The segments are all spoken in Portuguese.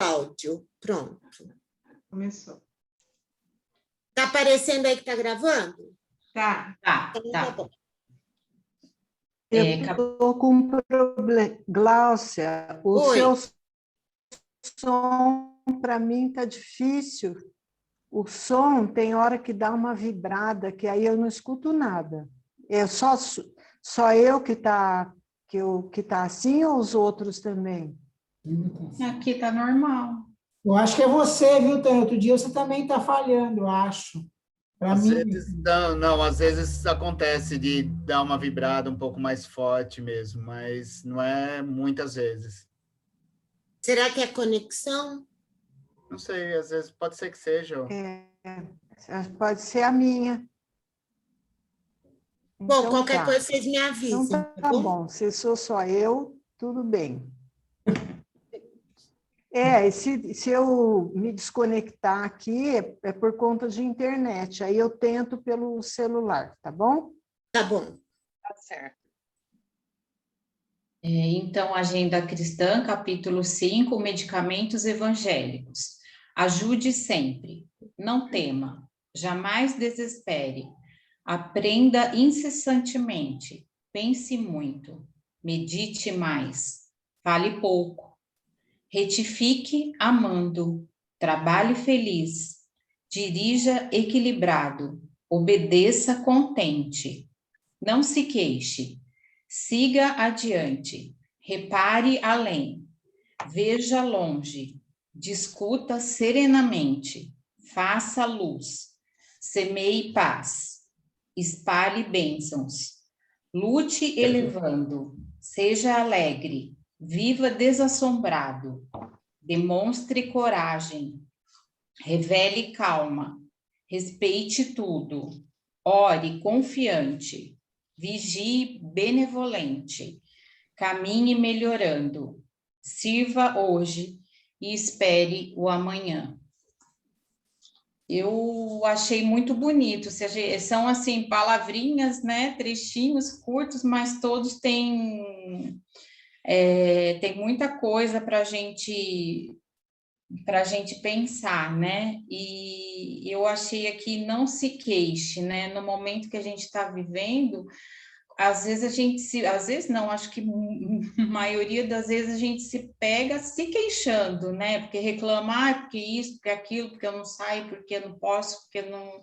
áudio. Pronto. Começou. Tá aparecendo aí que tá gravando? Tá. Então, tá bom. Eu estou com um problema. Gláucia, o Oi. seu som, para mim, está difícil. O som tem hora que dá uma vibrada, que aí eu não escuto nada. É só eu que tá assim, ou os outros também? Aqui tá normal. Eu acho que é você, viu, Tânia? Outro dia você também está falhando, eu acho. Para Às mim. vezes, não, às vezes acontece de dar uma vibrada um pouco mais forte mesmo, mas não é muitas vezes. Será que é conexão? Não sei, às vezes pode ser que seja. Pode ser a minha. Bom, Então, qualquer tá. coisa vocês me avisem. Então, tá bom. Se sou só eu, tudo bem. Se eu me desconectar aqui, é por conta de internet. Aí eu tento pelo celular, tá bom? Tá bom. Tá certo. Então, Agenda Cristã, capítulo 5, Medicamentos Evangélicos. Ajude sempre, não tema, jamais desespere, aprenda incessantemente, pense muito, medite mais, fale pouco, retifique amando, trabalhe feliz, dirija equilibrado, obedeça contente, não se queixe, siga adiante, repare além, veja longe, discuta serenamente, faça luz, semeie paz, espalhe bênçãos, lute elevando, seja alegre, viva desassombrado, demonstre coragem, revele calma, respeite tudo, ore confiante, vigie benevolente, caminhe melhorando, sirva hoje e espere o amanhã. Eu achei muito bonito, são assim palavrinhas, né, trechinhos curtos, mas todos têm muita coisa para a gente pensar, né? E eu achei aqui não se queixe, né? No momento que a gente está vivendo, às vezes às vezes não, acho que a maioria das vezes a gente se pega se queixando, né? Porque reclama, porque isso, porque aquilo, porque eu não saio, porque eu não posso, porque eu não...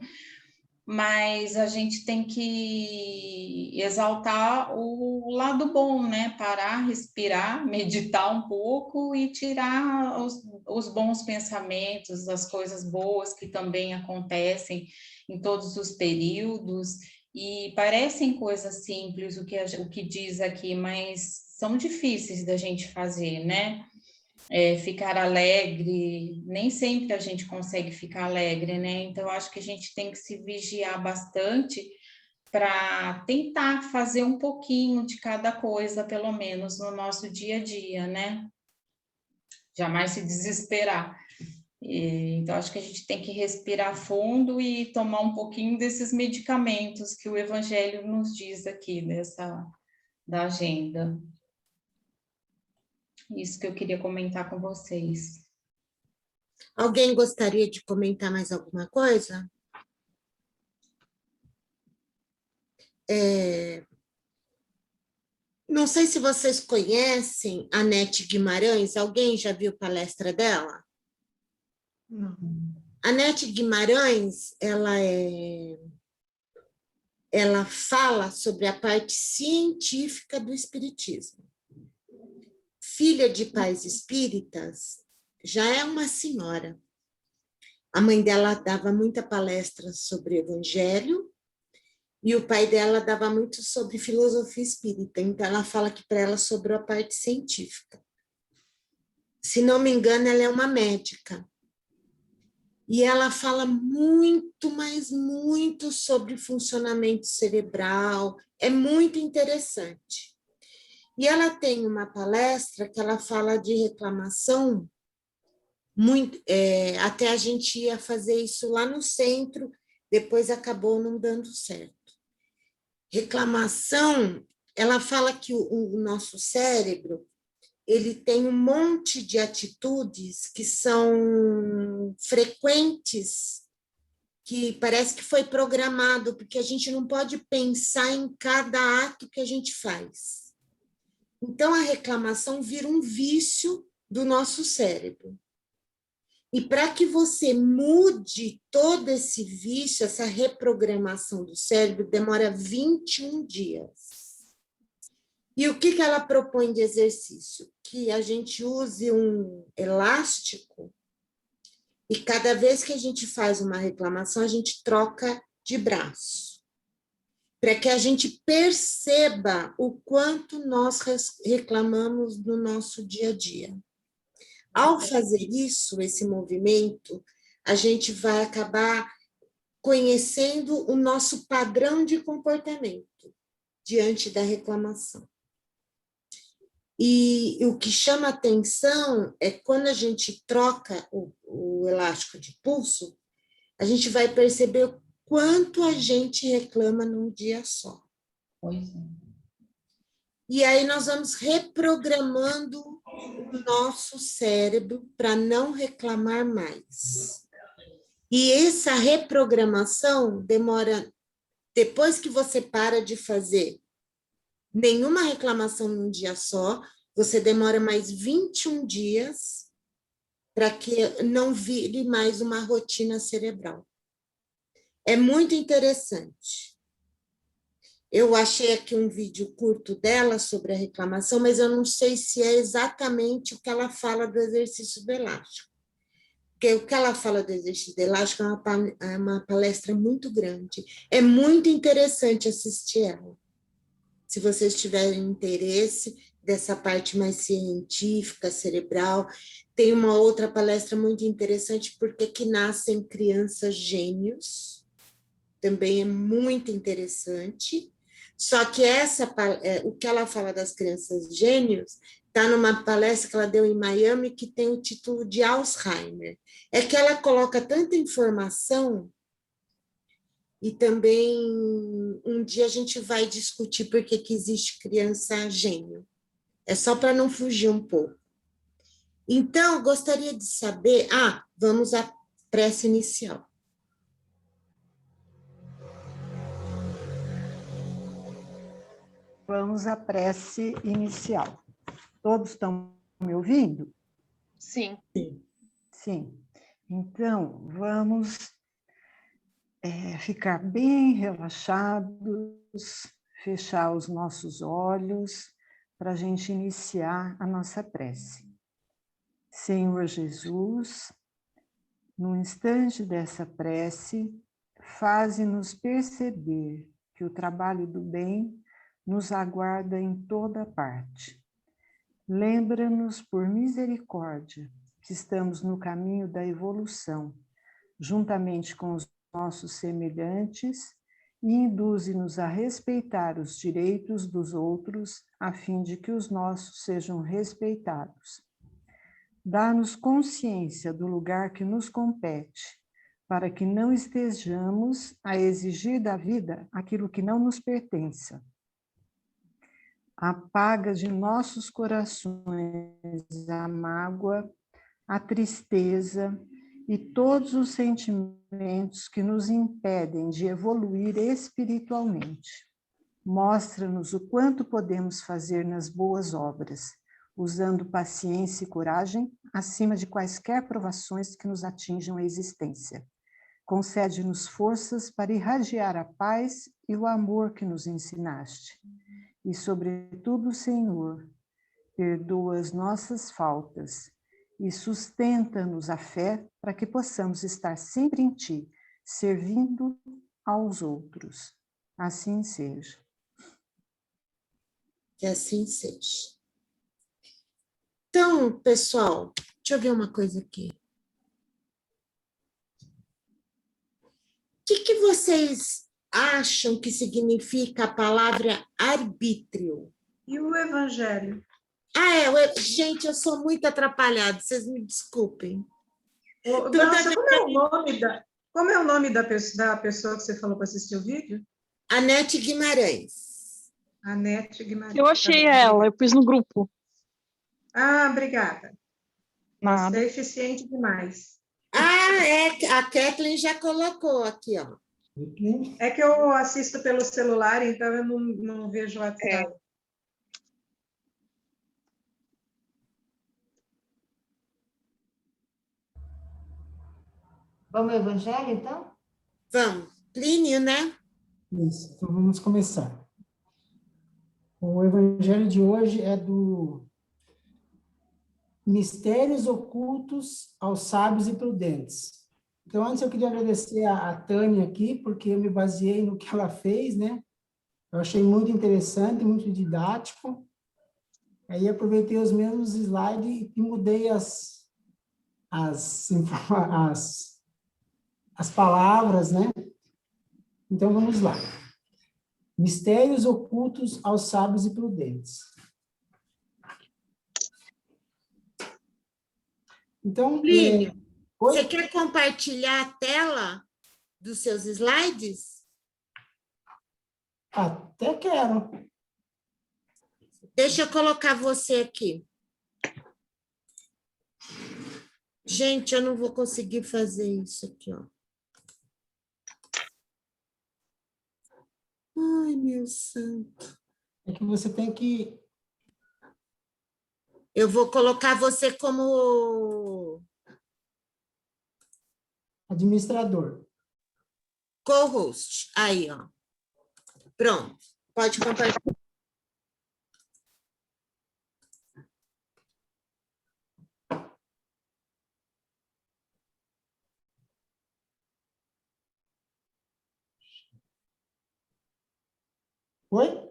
Mas a gente tem que exaltar o lado bom, né? Parar, respirar, meditar um pouco e tirar os bons pensamentos, as coisas boas que também acontecem em todos os períodos. E parecem coisas simples o que diz aqui, mas são difíceis da gente fazer, né? Ficar alegre, nem sempre a gente consegue ficar alegre, né? Então, eu acho que a gente tem que se vigiar bastante para tentar fazer um pouquinho de cada coisa, pelo menos, no nosso dia a dia, né? Jamais se desesperar. Então, acho que a gente tem que respirar fundo e tomar um pouquinho desses medicamentos que o Evangelho nos diz aqui, da agenda. Isso que eu queria comentar com vocês. Alguém gostaria de comentar mais alguma coisa? Não sei se vocês conhecem a Nete Guimarães, alguém já viu palestra dela? Não. A Nete Guimarães, ela fala sobre a parte científica do espiritismo. Filha de pais espíritas, já é uma senhora. A mãe dela dava muita palestra sobre evangelho e o pai dela dava muito sobre filosofia espírita. Então, ela fala que para ela sobrou a parte científica. Se não me engano, ela é uma médica. E ela fala muito, mas muito sobre funcionamento cerebral. É muito interessante. E ela tem uma palestra que ela fala de reclamação, até a gente ia fazer isso lá no centro, depois acabou não dando certo. Reclamação, ela fala que o nosso cérebro, ele tem um monte de atitudes que são frequentes, que parece que foi programado, porque a gente não pode pensar em cada ato que a gente faz. Então, a reclamação vira um vício do nosso cérebro. E para que você mude todo esse vício, essa reprogramação do cérebro, demora 21 dias. E o que ela propõe de exercício? Que a gente use um elástico e cada vez que a gente faz uma reclamação, a gente troca de braço. Para que a gente perceba o quanto nós reclamamos no nosso dia a dia. Ao fazer isso, esse movimento, a gente vai acabar conhecendo o nosso padrão de comportamento diante da reclamação. E o que chama atenção é quando a gente troca o elástico de pulso, a gente vai perceber o quanto a gente reclama num dia só. Pois é. E aí nós vamos reprogramando o nosso cérebro para não reclamar mais. E essa reprogramação demora, depois que você para de fazer nenhuma reclamação num dia só, você demora mais 21 dias para que não vire mais uma rotina cerebral. É muito interessante. Eu achei aqui um vídeo curto dela sobre a reclamação, mas eu não sei se é exatamente o que ela fala do exercício do elástico. Porque o que ela fala do exercício do elástico é uma palestra muito grande. É muito interessante assistir ela. Se vocês tiverem interesse dessa parte mais científica, cerebral, tem uma outra palestra muito interessante, porque que nascem crianças gênios, também é muito interessante. Só que o que ela fala das crianças gênios está numa palestra que ela deu em Miami, que tem o título de Alzheimer. É que ela coloca tanta informação, e também um dia a gente vai discutir por que existe criança gênio. É só para não fugir um pouco. Então, eu gostaria de saber... vamos à prece inicial. Vamos à prece inicial. Todos estão me ouvindo? Sim. Sim. Então, vamos ficar bem relaxados, fechar os nossos olhos para a gente iniciar a nossa prece. Senhor Jesus, no instante dessa prece, faze-nos perceber que o trabalho do bem nos aguarda em toda parte. Lembra-nos, por misericórdia, que estamos no caminho da evolução, juntamente com os nossos semelhantes, e induze-nos a respeitar os direitos dos outros, a fim de que os nossos sejam respeitados. Dá-nos consciência do lugar que nos compete, para que não estejamos a exigir da vida aquilo que não nos pertença. Apaga de nossos corações a mágoa, a tristeza e todos os sentimentos que nos impedem de evoluir espiritualmente. Mostra-nos o quanto podemos fazer nas boas obras, usando paciência e coragem acima de quaisquer provações que nos atinjam a existência. Concede-nos forças para irradiar a paz e o amor que nos ensinaste. E, sobretudo, Senhor, perdoa as nossas faltas e sustenta-nos a fé para que possamos estar sempre em Ti, servindo aos outros. Assim seja. Que assim seja. Então, pessoal, deixa eu ver uma coisa aqui. O que vocês acham que significa a palavra arbítrio? E o evangelho? Gente, eu sou muito atrapalhada, vocês me desculpem. Nossa, como é o nome da pessoa que você falou para assistir o vídeo? Anete Guimarães. Anete Guimarães. Eu achei ela, eu pus no grupo. Ah, obrigada. Nada. Você é eficiente demais. A Kathleen já colocou aqui, ó. É que eu assisto pelo celular, então eu não vejo o WhatsApp. Vamos ao Evangelho, então? Vamos. Plínio, né? Isso, então vamos começar. O Evangelho de hoje é do Mistérios Ocultos aos Sábios e Prudentes. Então, antes eu queria agradecer a Tânia aqui, porque eu me baseei no que ela fez, né? Eu achei muito interessante, muito didático. Aí aproveitei os mesmos slides e mudei as palavras, né? Então, vamos lá. Mistérios ocultos aos sábios e prudentes. Então, Plínio, você quer compartilhar a tela dos seus slides? até quero. Deixa eu colocar você aqui. Gente, eu não vou conseguir fazer isso aqui, ó. Ai, meu santo. É que você tem que... Eu vou colocar você como administrador. co-host. Aí, ó. Pronto. Pode compartilhar. Oi?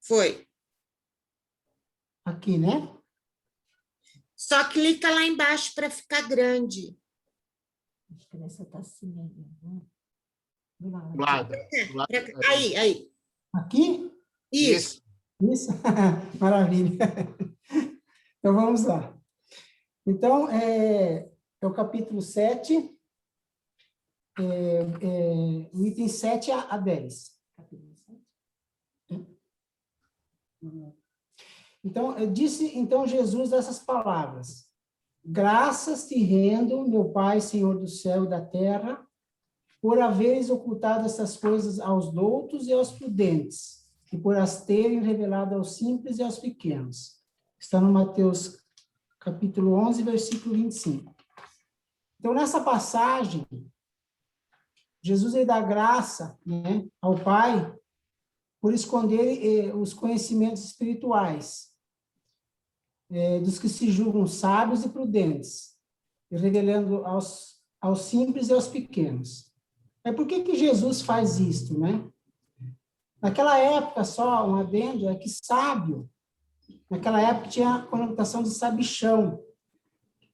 Foi. Aqui, né? Só clica lá embaixo para ficar grande. Acho que essa tá assim, né? Do lado. Aí. Aqui? Isso. Isso? Maravilha. Então, vamos lá. Então, é o capítulo 7, o item 7 a 10. Então, disse então Jesus essas palavras: graças te rendo, meu Pai, Senhor do céu e da terra, por haveres ocultado essas coisas aos doutos e aos prudentes, e por as terem revelado aos simples e aos pequenos. Está no Mateus capítulo 11, versículo 25. Então, nessa passagem, Jesus ele dá graça, né, ao Pai por esconder os conhecimentos espirituais dos que se julgam sábios e prudentes, e revelando aos simples e aos pequenos. Por que Jesus faz isso, né? Naquela época, só um adendo, é que sábio, naquela época tinha a conotação de sabichão,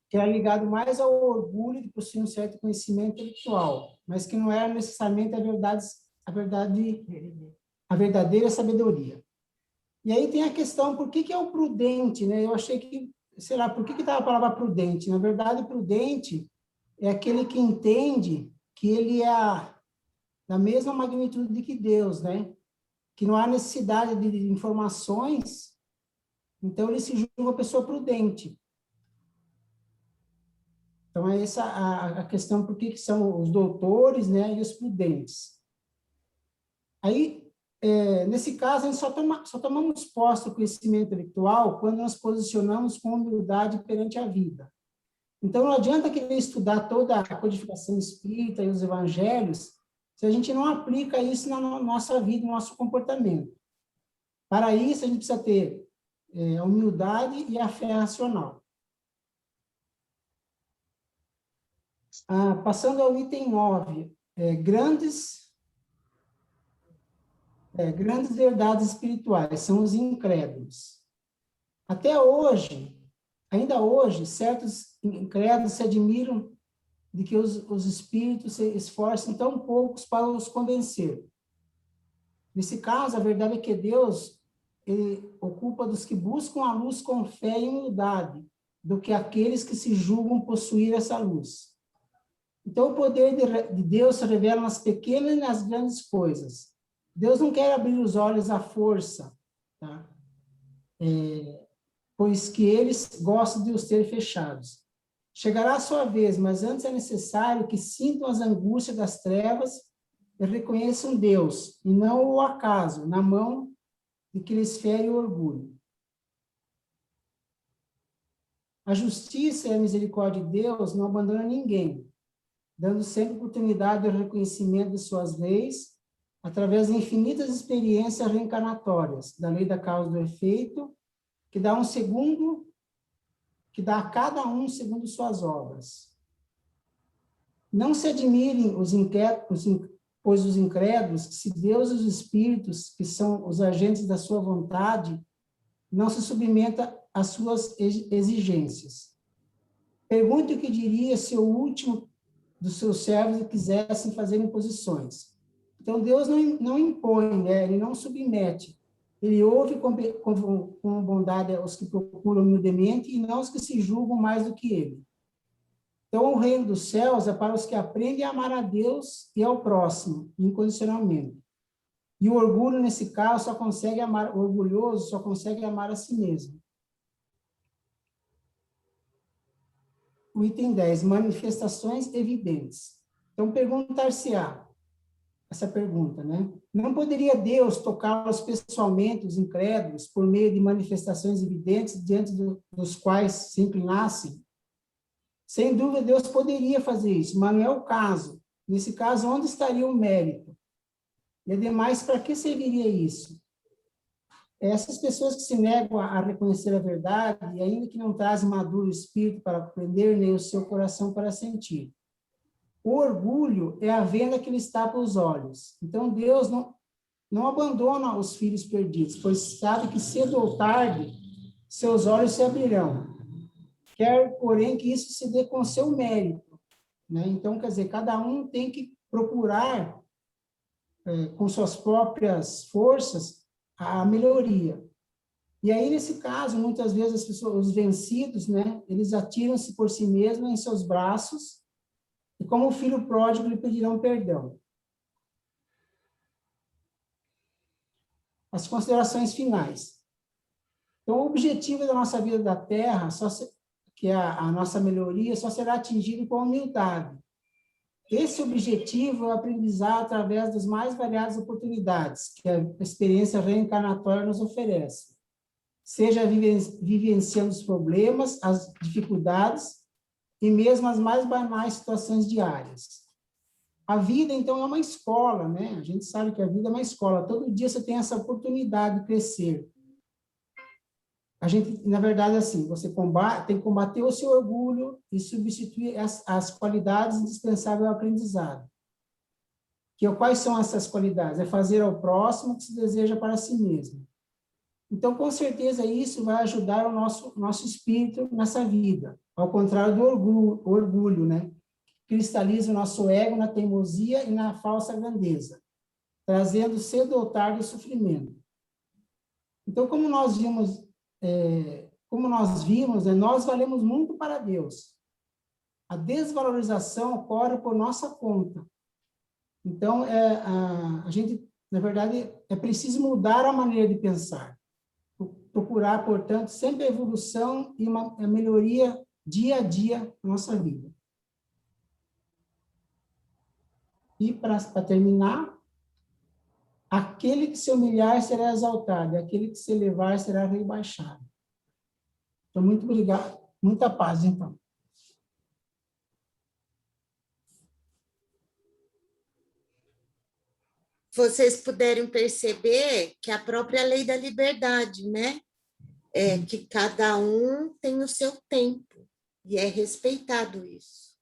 que era ligado mais ao orgulho de possuir um certo conhecimento intelectual, mas que não era necessariamente a verdadeira sabedoria. E aí tem a questão, por que é o prudente, né? Eu achei que, sei lá, por que estava a palavra prudente? Na verdade, prudente é aquele que entende que ele é da mesma magnitude que Deus, né? Que não há necessidade de informações, então ele se julga uma pessoa prudente. Então, é essa a questão, por que são os doutores, né, e os prudentes. Aí, nesse caso, a gente só tomamos posse do conhecimento intelectual quando nos posicionamos com humildade perante a vida. Então, não adianta querer estudar toda a codificação espírita e os evangelhos se a gente não aplica isso na nossa vida, no nosso comportamento. Para isso, a gente precisa ter a humildade e a fé racional. Passando ao item 9, grandes verdades espirituais, são os incrédulos. Ainda hoje, certos incrédulos se admiram de que os espíritos se esforçam tão poucos para os convencer. Nesse caso, a verdade é que Deus ele ocupa dos que buscam a luz com fé e humildade, do que aqueles que se julgam possuir essa luz. Então, o poder de Deus se revela nas pequenas e nas grandes coisas. Deus não quer abrir os olhos à força, tá? pois que eles gostam de os ter fechados. Chegará a sua vez, mas antes é necessário que sintam as angústias das trevas e reconheçam Deus, e não o acaso, na mão de que lhes fere o orgulho. A justiça e a misericórdia de Deus não abandonam ninguém, dando sempre oportunidade ao reconhecimento de suas leis, através de infinitas experiências reencarnatórias, da lei da causa e do efeito, que dá a cada um segundo suas obras. Não se admirem pois os incrédulos, se Deus e os espíritos, que são os agentes da sua vontade, não se submeta às suas exigências. Pergunte o que diria se o último dos seus servos quisessem fazer imposições. Então, Deus não impõe, né? Ele não submete. Ele ouve com bondade os que procuram humildemente e não os que se julgam mais do que ele. Então, o reino dos céus é para os que aprendem a amar a Deus e ao próximo, incondicionalmente. E o orgulho, nesse caso, o orgulhoso só consegue amar a si mesmo. O item 10, manifestações evidentes. Então, perguntar-se-á, essa pergunta, né? Não poderia Deus tocá-los pessoalmente, os incrédulos, por meio de manifestações evidentes, diante dos quais se inclinassem? Sem dúvida, Deus poderia fazer isso, mas não é o caso. Nesse caso, onde estaria o mérito? E, ademais, para que serviria isso? Essas pessoas que se negam a reconhecer a verdade, e ainda que não trazem maduro espírito para compreender, nem o seu coração para sentir. O orgulho é a venda que lhes tapa os olhos. Então, Deus não abandona os filhos perdidos, pois sabe que cedo ou tarde seus olhos se abrirão. Quer, porém, que isso se dê com seu mérito, né? Então, quer dizer, cada um tem que procurar, com suas próprias forças, a melhoria. E aí, nesse caso, muitas vezes as pessoas, os vencidos, né, eles atiram-se por si mesmos em seus braços, e como o filho pródigo lhe pedirão perdão. As considerações finais. Então, o objetivo da nossa vida da Terra, que é a nossa melhoria, só será atingido com humildade. Esse objetivo é o aprendizado através das mais variadas oportunidades que a experiência reencarnatória nos oferece. Seja vivenciando os problemas, as dificuldades e mesmo as mais banais situações diárias. A vida, então, é uma escola, né? A gente sabe que a vida é uma escola. Todo dia você tem essa oportunidade de crescer. A gente, na verdade, assim, você tem que combater o seu orgulho e substituir as qualidades indispensáveis ao aprendizado. Quais são essas qualidades? É fazer ao próximo o que se deseja para si mesmo. Então, com certeza, isso vai ajudar o nosso espírito nessa vida, ao contrário do orgulho, né? Cristaliza o nosso ego na teimosia e na falsa grandeza, trazendo cedo ou tarde o sofrimento. Então, como nós vimos, né, nós valemos muito para Deus. A desvalorização ocorre por nossa conta. Então, a gente, na verdade, é preciso mudar a maneira de pensar. Procurar, portanto, sempre a evolução e a melhoria dia a dia na nossa vida. E, para terminar, aquele que se humilhar será exaltado, e aquele que se elevar será rebaixado. Então, muito obrigado. Muita paz, então. Vocês puderam perceber que a própria lei da liberdade, né? É que cada um tem o seu tempo, e é respeitado isso.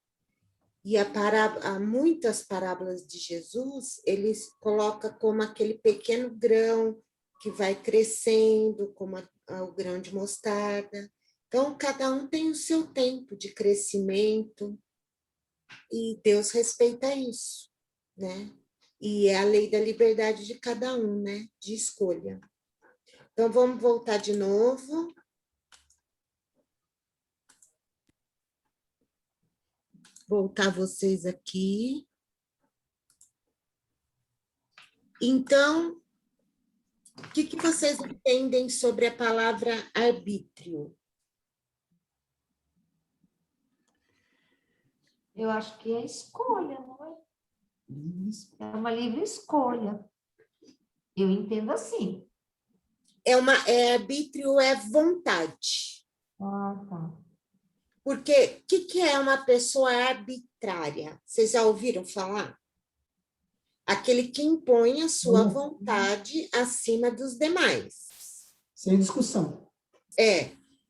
E há muitas parábolas de Jesus, ele coloca como aquele pequeno grão que vai crescendo, como o grão de mostarda. Então, cada um tem o seu tempo de crescimento, e Deus respeita isso, né? E é a lei da liberdade de cada um, né? De escolha. Então, vamos voltar de novo. Voltar vocês aqui. Então, O que vocês entendem sobre a palavra arbítrio? Eu acho que é escolha, não é? É uma livre escolha. Eu entendo assim. Arbítrio é vontade. Ah, tá. Porque o que é uma pessoa arbitrária? Vocês já ouviram falar? Aquele que impõe a sua vontade acima dos demais. Sem discussão.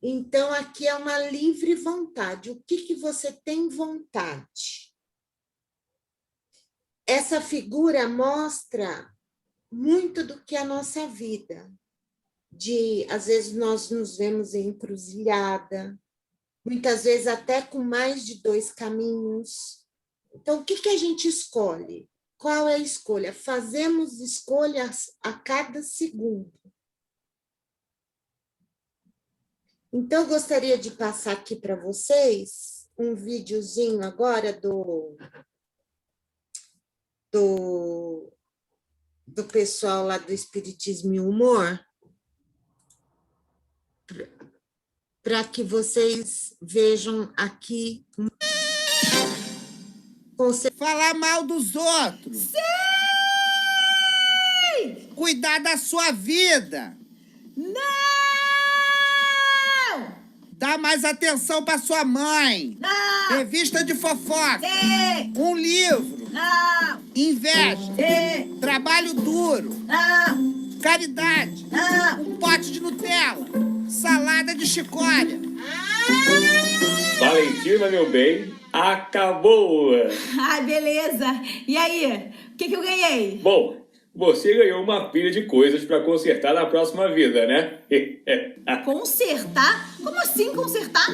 Então, aqui é uma livre vontade. O que você tem vontade? Essa figura mostra muito do que é a nossa vida. Às vezes, nós nos vemos em encruzilhada, muitas vezes até com mais de 2 caminhos. Então, o que a gente escolhe? Qual é a escolha? Fazemos escolhas a cada segundo. Então, eu gostaria de passar aqui para vocês um videozinho agora do pessoal lá do Espiritismo e Humor, para que vocês vejam aqui. Falar mal dos outros. Sim! Cuidar da sua vida. Não! Dá mais atenção para sua mãe. Não! Revista de fofoca. Sim! Um livro. Não! Inveja. Sim! Trabalho duro. Não! Caridade. Não! Um pote de Nutella. Salada de chicória. Valentina, meu bem, acabou! Ai, beleza. E aí, o que eu ganhei? Bom, você ganhou uma pilha de coisas para consertar na próxima vida, né? Consertar? Como assim consertar?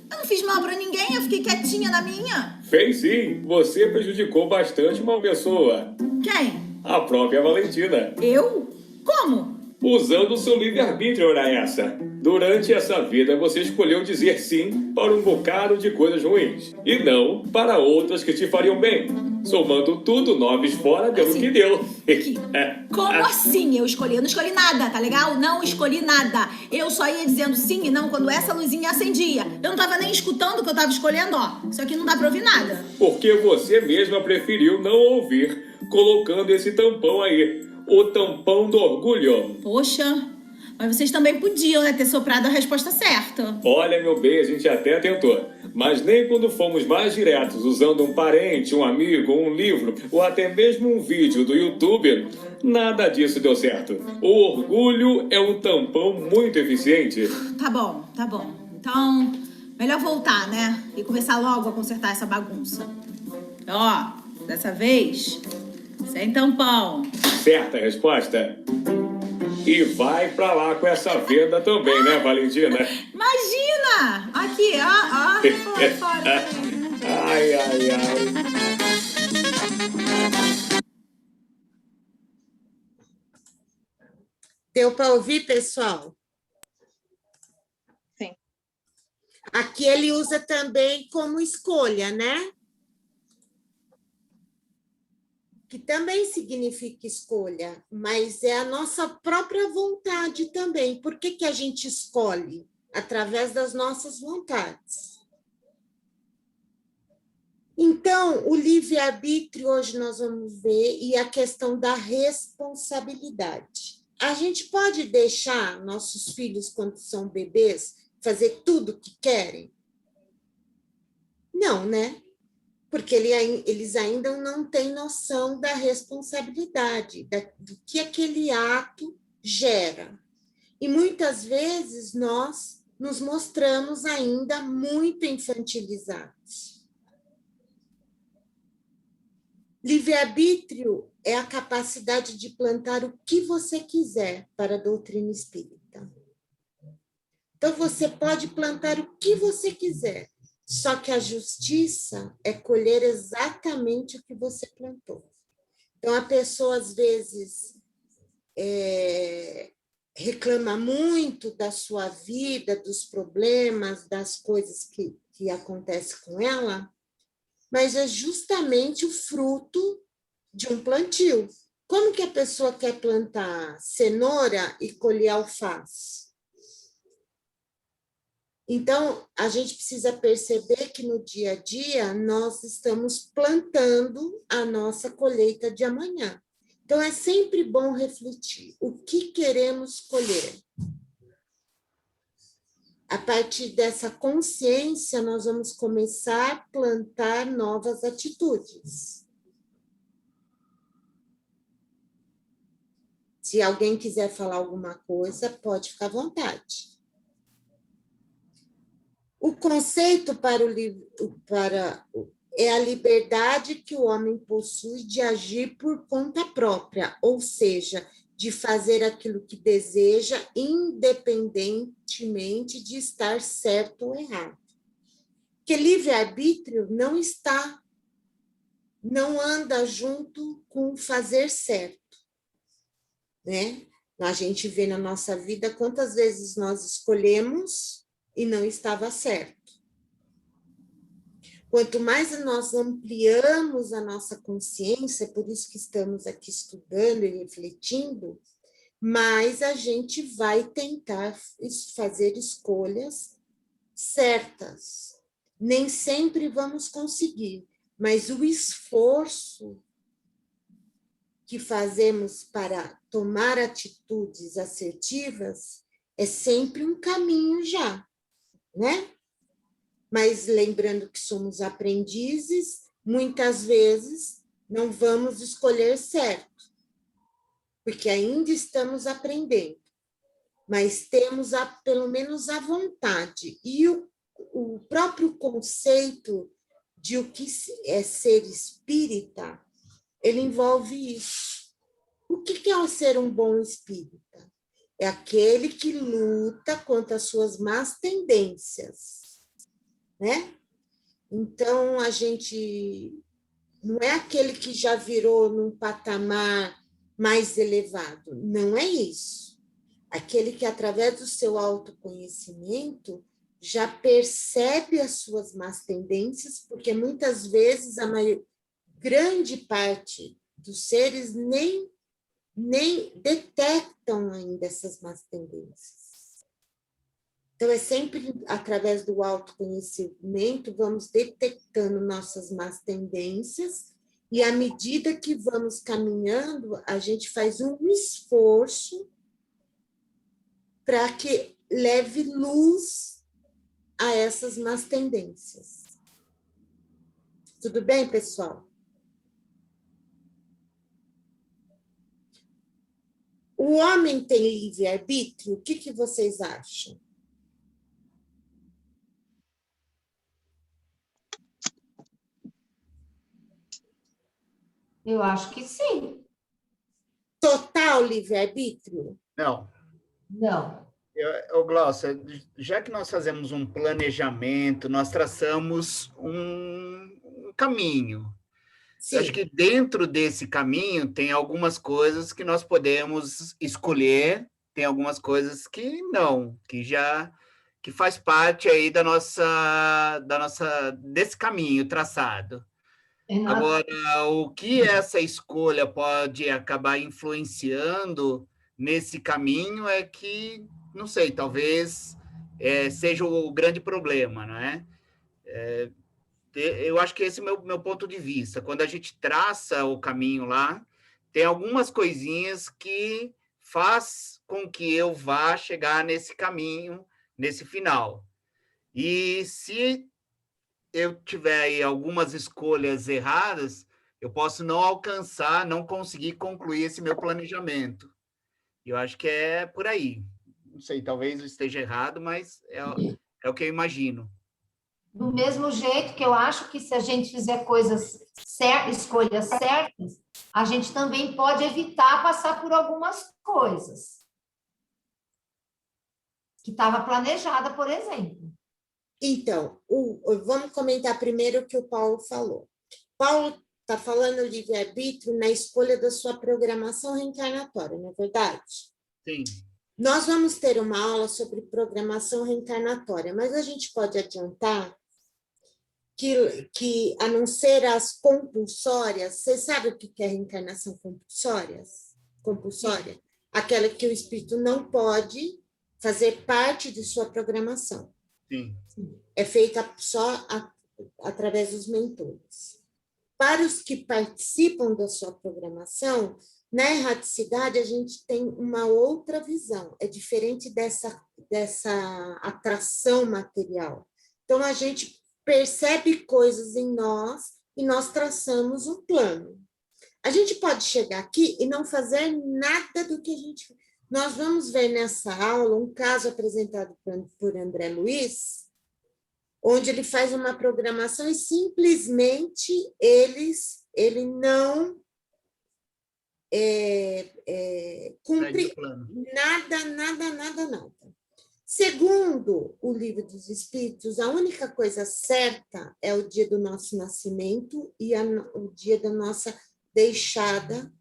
Eu não fiz mal pra ninguém, eu fiquei quietinha na minha. Fez sim, você prejudicou bastante uma pessoa. Quem? A própria Valentina. Eu? Como? Usando o seu livre-arbítrio, ora essa. Durante essa vida, você escolheu dizer sim para um bocado de coisas ruins. E não para outras que te fariam bem. Somando tudo, 9 fora, deu o que deu. Como assim? Eu não escolhi nada, tá legal? Não escolhi nada. Eu só ia dizendo sim e não quando essa luzinha acendia. Eu não tava nem escutando o que eu tava escolhendo, ó. Isso aqui não dá pra ouvir nada. Porque você mesma preferiu não ouvir, colocando esse tampão aí. O tampão do orgulho. Poxa, mas vocês também podiam, né, ter soprado a resposta certa. Olha, meu bem, a gente até tentou. Mas nem quando fomos mais diretos, usando um parente, um amigo, um livro, ou até mesmo um vídeo do YouTube, nada disso deu certo. O orgulho é um tampão muito eficiente. Tá bom. Então, melhor voltar, né? E começar logo a consertar essa bagunça. Ó, dessa vez, sem tampão. Certa resposta. E vai pra lá com essa venda também, né, Valentina? Imagina! Aqui, ó. Fora. Ai. Deu para ouvir, pessoal? Sim. Aqui ele usa também como escolha, né? Que também significa escolha, mas é a nossa própria vontade também. Por que a gente escolhe? Através das nossas vontades. Então, o livre-arbítrio, hoje nós vamos ver, e a questão da responsabilidade. A gente pode deixar nossos filhos, quando são bebês, fazer tudo o que querem? Não, né? Porque eles ainda não têm noção da responsabilidade, do que aquele ato gera. E muitas vezes nós nos mostramos ainda muito infantilizados. Livre-arbítrio é a capacidade de plantar o que você quiser para a doutrina espírita. Então, você pode plantar o que você quiser. Só que a justiça é colher exatamente o que você plantou. Então, a pessoa, às vezes, reclama muito da sua vida, dos problemas, das coisas que acontecem com ela, mas é justamente o fruto de um plantio. Como que a pessoa quer plantar cenoura e colher alface? Então, a gente precisa perceber que no dia a dia nós estamos plantando a nossa colheita de amanhã. Então, é sempre bom refletir o que queremos colher. A partir dessa consciência, nós vamos começar a plantar novas atitudes. Se alguém quiser falar alguma coisa, pode ficar à vontade. O conceito é a liberdade que o homem possui de agir por conta própria, ou seja, de fazer aquilo que deseja, independentemente de estar certo ou errado. Porque livre-arbítrio não anda junto com fazer certo, né? A gente vê na nossa vida quantas vezes nós escolhemos e não estava certo. Quanto mais nós ampliamos a nossa consciência, por isso que estamos aqui estudando e refletindo, mais a gente vai tentar fazer escolhas certas. Nem sempre vamos conseguir, mas o esforço que fazemos para tomar atitudes assertivas é sempre um caminho já, né? Mas lembrando que somos aprendizes, muitas vezes não vamos escolher certo, porque ainda estamos aprendendo, mas temos pelo menos a vontade. E o próprio conceito de o que é ser espírita, ele envolve isso. O que é ser um bom espírita? É aquele que luta contra as suas más tendências, né? Então, a gente não é aquele que já virou num patamar mais elevado, não é isso. Aquele que, através do seu autoconhecimento, já percebe as suas más tendências, porque muitas vezes grande parte dos seres nem detectam ainda essas más tendências. Então, é sempre através do autoconhecimento, vamos detectando nossas más tendências, e à medida que vamos caminhando, a gente faz um esforço para que leve luz a essas más tendências. Tudo bem, pessoal? O homem tem livre-arbítrio? O que vocês acham? Eu acho que sim. Total livre-arbítrio? Não. Não. Glaucia, já que nós fazemos um planejamento, nós traçamos um caminho. Sim. Eu acho que dentro desse caminho tem algumas coisas que nós podemos escolher, tem algumas coisas que não, que faz parte aí desse caminho traçado. Agora, o que essa escolha pode acabar influenciando nesse caminho é que, não sei, talvez seja o grande problema, não é? Eu acho que esse é o meu ponto de vista. Quando a gente traça o caminho lá, tem algumas coisinhas que faz com que eu vá chegar nesse caminho, nesse final. E se eu tiver aí algumas escolhas erradas, eu posso não alcançar, não conseguir concluir esse meu planejamento. Eu acho que é por aí. Não sei, talvez eu esteja errado, mas é o que eu imagino. Do mesmo jeito que eu acho que se a gente fizer escolhas certas, a gente também pode evitar passar por algumas coisas que estava planejada, por exemplo. Então, vamos comentar primeiro o que o Paulo falou. Paulo está falando livre-arbítrio na escolha da sua programação reencarnatória, não é verdade? Sim. Nós vamos ter uma aula sobre programação reencarnatória, mas a gente pode adiantar que a não ser as compulsórias, você sabe o que é reencarnação compulsória? Aquela que o espírito não pode fazer parte de sua programação. Sim. É feita só através dos mentores. Para os que participam da sua programação, na erraticidade a gente tem uma outra visão, é diferente dessa atração material. Então, a gente percebe coisas em nós e nós traçamos um plano. A gente pode chegar aqui e não fazer nada do que a gente... Nós vamos ver nessa aula um caso apresentado por André Luiz, onde ele faz uma programação e simplesmente ele não cumpre nada. Segundo o Livro dos Espíritos, a única coisa certa é o dia do nosso nascimento e o dia da nossa deixada,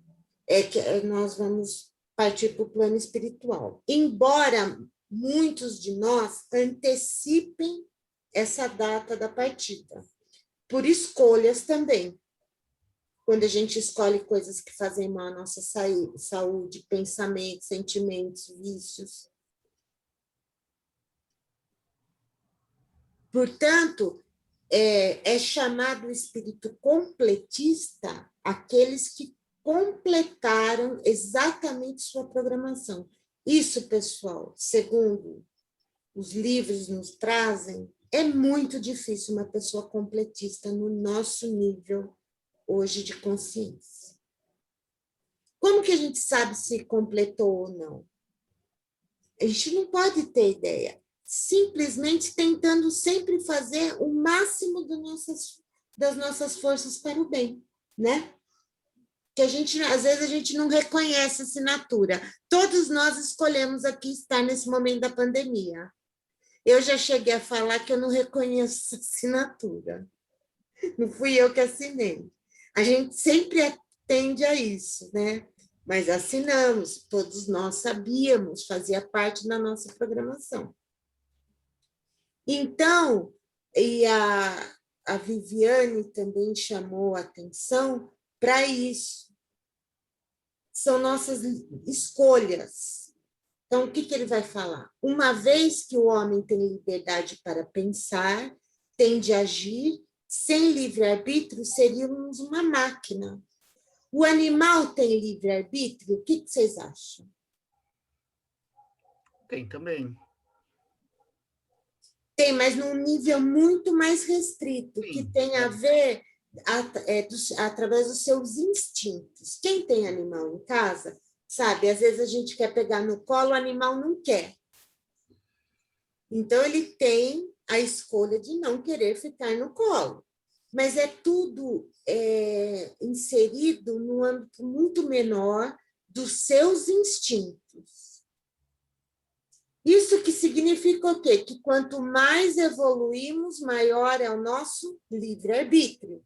que nós vamos partir para o plano espiritual. Embora muitos de nós antecipem essa data da partida, por escolhas também. Quando a gente escolhe coisas que fazem mal à nossa saúde, pensamentos, sentimentos, vícios. Portanto, é chamado espírito completista aqueles que completaram exatamente sua programação. Isso, pessoal, segundo os livros nos trazem, é muito difícil uma pessoa completista no nosso nível hoje de consciência. Como que a gente sabe se completou ou não? A gente não pode ter ideia. Simplesmente tentando sempre fazer o máximo das nossas forças para o bem, né? Que às vezes a gente não reconhece a assinatura. Todos nós escolhemos aqui estar nesse momento da pandemia. Eu já cheguei a falar que eu não reconheço a assinatura. Não fui eu que assinei. A gente sempre atende a isso, né? Mas assinamos, todos nós sabíamos, fazia parte da nossa programação. Então, e a Viviane também chamou a atenção para isso. São nossas escolhas. Então, o que ele vai falar? Uma vez que o homem tem liberdade para pensar, tem de agir, sem livre-arbítrio, seríamos uma máquina. O animal tem livre-arbítrio? O que vocês acham? Tem também. Tem, mas num nível muito mais restrito, que tem a ver através dos seus instintos. Quem tem animal em casa, sabe, às vezes a gente quer pegar no colo, o animal não quer. Então, ele tem a escolha de não querer ficar no colo. Mas é tudo inserido num âmbito muito menor dos seus instintos. Isso que significa o quê? Que quanto mais evoluímos, maior é o nosso livre-arbítrio.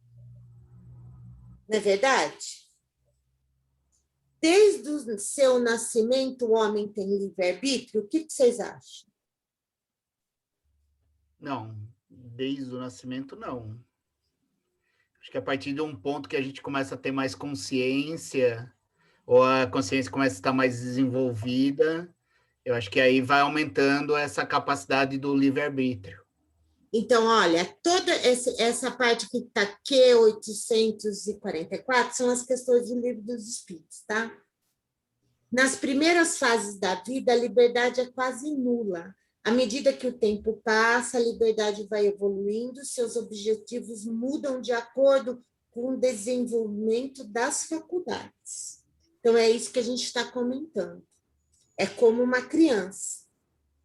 Não é verdade? Desde o seu nascimento, o homem tem livre-arbítrio? O que vocês acham? Não, desde o nascimento, não. Acho que a partir de um ponto que a gente começa a ter mais consciência, ou a consciência começa a estar mais desenvolvida, eu acho que aí vai aumentando essa capacidade do livre-arbítrio. Então, olha, toda essa parte que está Q844 são as questões do Livro dos Espíritos, tá? Nas primeiras fases da vida, a liberdade é quase nula. À medida que o tempo passa, a liberdade vai evoluindo, seus objetivos mudam de acordo com o desenvolvimento das faculdades. Então, é isso que a gente está comentando. É como uma criança.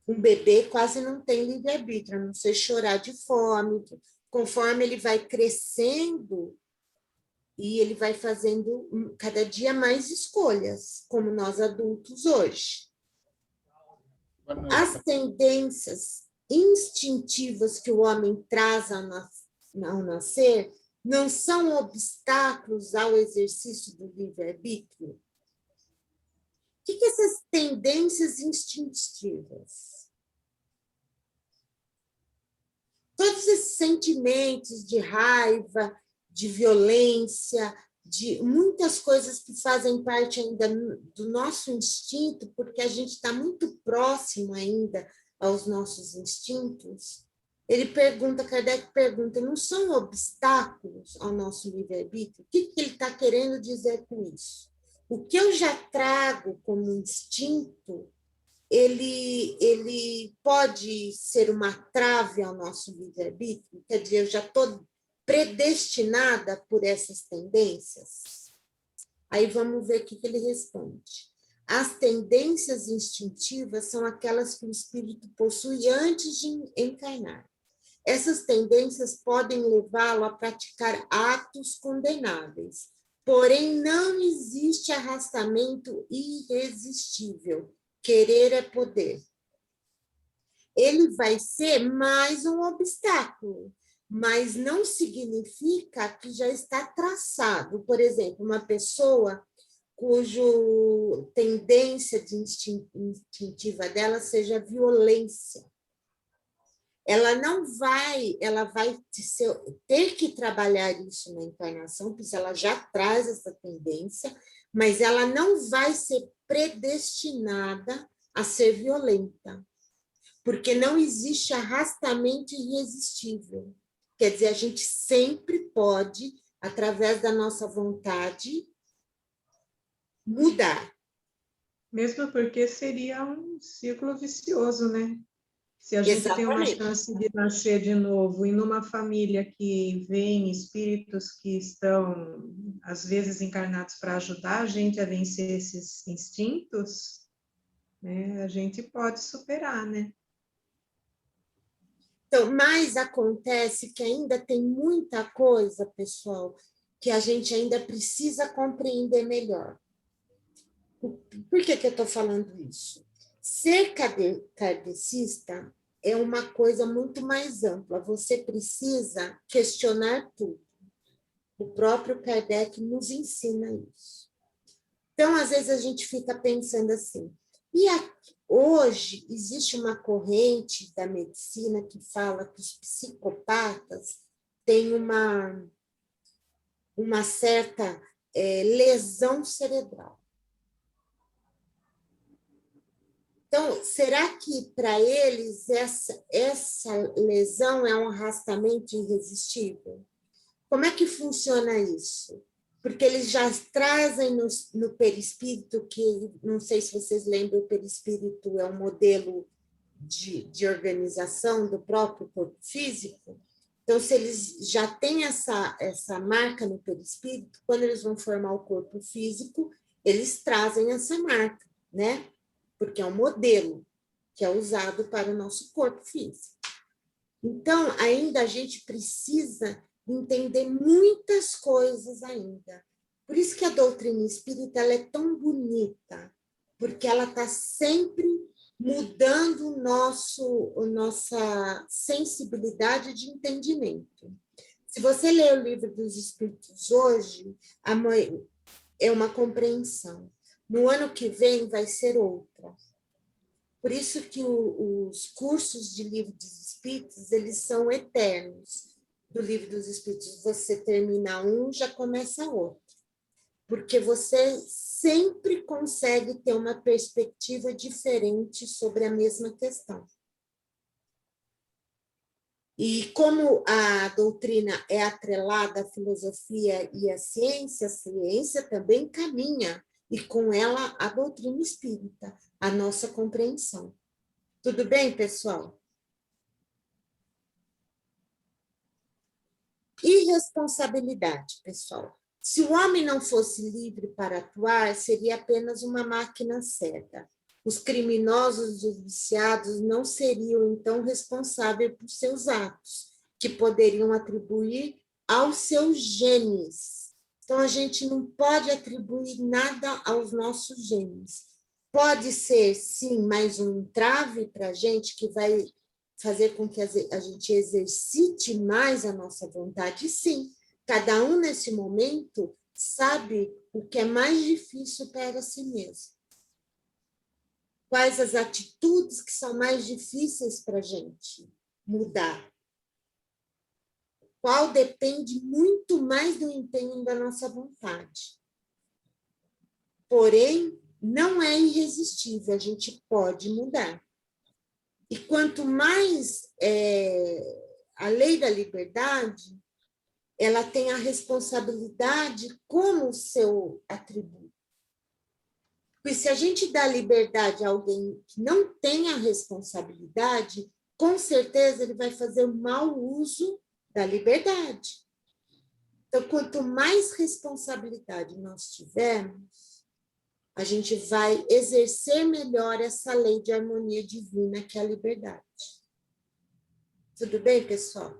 Um bebê quase não tem livre-arbítrio, a não ser chorar de fome. Conforme ele vai crescendo, e ele vai fazendo cada dia mais escolhas, como nós adultos hoje. As tendências instintivas que o homem traz ao nascer não são obstáculos ao exercício do livre-arbítrio? O que são essas tendências instintivas? todos esses sentimentos de raiva, de violência, de muitas coisas que fazem parte ainda do nosso instinto, porque a gente está muito próximo ainda aos nossos instintos. Kardec pergunta, não são obstáculos ao nosso livre-arbítrio? O que ele está querendo dizer com isso? O que eu já trago como instinto, ele pode ser uma trave ao nosso livre-arbítrio? Quer dizer, eu já estou predestinada por essas tendências? Aí vamos ver o que ele responde. As tendências instintivas são aquelas que o espírito possui antes de encarnar. Essas tendências podem levá-lo a praticar atos condenáveis, porém não existe arrastamento irresistível. Querer é poder. Ele vai ser mais um obstáculo, mas não significa que já está traçado. Por exemplo, uma pessoa cujo tendência instintiva dela seja violência. Ela vai ter que trabalhar isso na encarnação, porque ela já traz essa tendência, mas ela não vai ser predestinada a ser violenta, porque não existe arrastamento irresistível. Quer dizer, a gente sempre pode, através da nossa vontade, mudar. Mesmo porque seria um ciclo vicioso, né? Se a gente tem uma chance de nascer de novo e numa família que vem espíritos que estão, às vezes, encarnados para ajudar a gente a vencer esses instintos, né, a gente pode superar, né? Então, mas acontece que ainda tem muita coisa, pessoal, que a gente ainda precisa compreender melhor. Por que eu estou falando isso? Ser kardecista é uma coisa muito mais ampla. Você precisa questionar tudo. O próprio Kardec nos ensina isso. Então, às vezes, a gente fica pensando assim, hoje existe uma corrente da medicina que fala que os psicopatas têm uma certa lesão cerebral. Então, será que para eles essa lesão é um arrastamento irresistível? Como é que funciona isso? Porque eles já trazem no perispírito, que não sei se vocês lembram, o perispírito é um modelo de organização do próprio corpo físico. Então, se eles já têm essa marca no perispírito, quando eles vão formar o corpo físico, eles trazem essa marca, né? Porque é um modelo que é usado para o nosso corpo físico. Então, ainda a gente precisa entender muitas coisas ainda. Por isso que a doutrina espírita ela é tão bonita, porque ela está sempre mudando nossa sensibilidade de entendimento. Se você ler o Livro dos Espíritos hoje, é uma compreensão. No ano que vem vai ser outra. Por isso que os cursos de Livro dos Espíritos, eles são eternos. Do Livro dos Espíritos, você termina um, já começa outro. Porque você sempre consegue ter uma perspectiva diferente sobre a mesma questão. E como a doutrina é atrelada à filosofia e à ciência, a ciência também caminha, e com ela a doutrina espírita, a nossa compreensão. Tudo bem, pessoal? Irresponsabilidade, pessoal. Se o homem não fosse livre para atuar, seria apenas uma máquina cega. Os criminosos e os viciados não seriam, então, responsáveis por seus atos, que poderiam atribuir aos seus genes. Então, a gente não pode atribuir nada aos nossos genes. Pode ser, sim, mais um entrave para a gente, que vai fazer com que a gente exercite mais a nossa vontade, sim. Cada um, nesse momento, sabe o que é mais difícil para si mesmo. Quais as atitudes que são mais difíceis para a gente mudar. qual depende muito mais do empenho da nossa vontade. Porém, não é irresistível, a gente pode mudar. E quanto mais a lei da liberdade, ela tem a responsabilidade como seu atributo. Porque se a gente dá liberdade a alguém que não tem a responsabilidade, com certeza ele vai fazer um mau uso da liberdade. Então, quanto mais responsabilidade nós tivermos, a gente vai exercer melhor essa lei de harmonia divina que é a liberdade. Tudo bem, pessoal?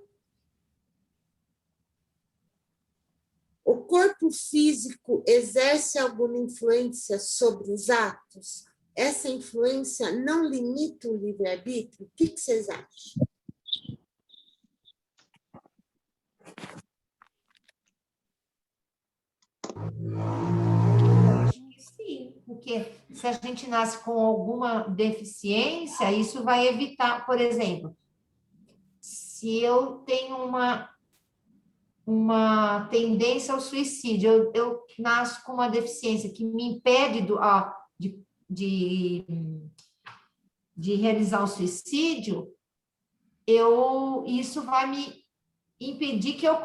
O corpo físico exerce alguma influência sobre os atos? Essa influência não limita o livre-arbítrio? O que vocês acham? Eu acho que sim, porque se a gente nasce com alguma deficiência, isso vai evitar, por exemplo, se eu tenho uma tendência ao suicídio, eu nasço com uma deficiência que me impede de realizar o suicídio, isso vai me impedir que eu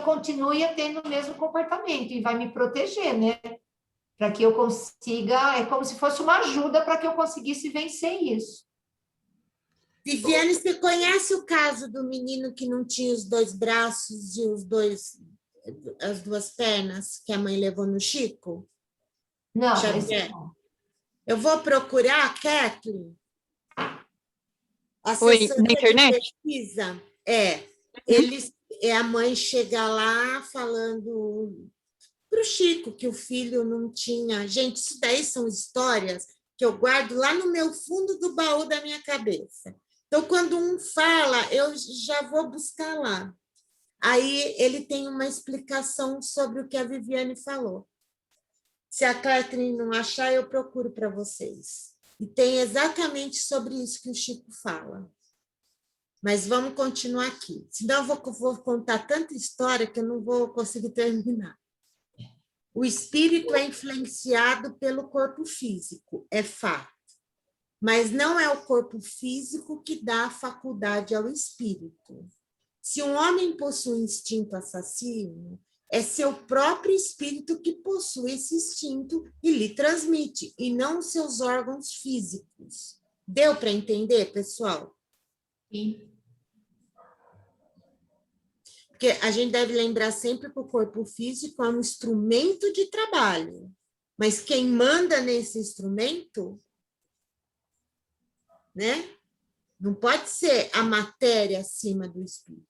continue tendo o mesmo comportamento e vai me proteger, né? Para que eu consiga, é como se fosse uma ajuda para que eu conseguisse vencer isso. Viviane, você conhece o caso do menino que não tinha os 2 braços e as 2 pernas que a mãe levou no Chico? Não, Xavier. Eu vou procurar, Kathleen. Oi, na internet? Pesquisa. A mãe chega lá falando para o Chico que o filho não tinha... Gente, isso daí são histórias que eu guardo lá no meu fundo do baú da minha cabeça. Então, quando um fala, eu já vou buscar lá. Aí ele tem uma explicação sobre o que a Viviane falou. Se a Kathleen não achar, eu procuro para vocês. E tem exatamente sobre isso que o Chico fala. Mas vamos continuar aqui. Senão eu vou contar tanta história que eu não vou conseguir terminar. O espírito é influenciado pelo corpo físico, é fato. Mas não é o corpo físico que dá a faculdade ao espírito. Se um homem possui instinto assassino, é seu próprio espírito que possui esse instinto e lhe transmite, e não seus órgãos físicos. Deu para entender, pessoal? Sim. Porque a gente deve lembrar sempre que o corpo físico é um instrumento de trabalho, mas quem manda nesse instrumento, né? Não pode ser a matéria acima do espírito.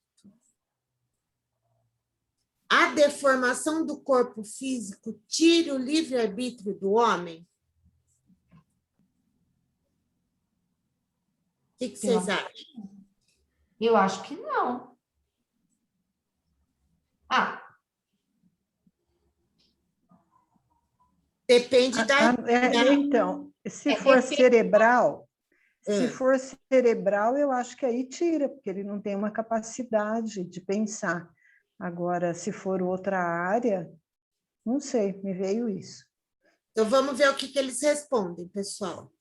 A deformação do corpo físico tira o livre-arbítrio do homem? O que vocês acham? Eu acho que não. Depende da... Então, se for cerebral, eu acho que aí tira, porque ele não tem uma capacidade de pensar. Agora, se for outra área, não sei, me veio isso. Então, vamos ver o que eles respondem, pessoal.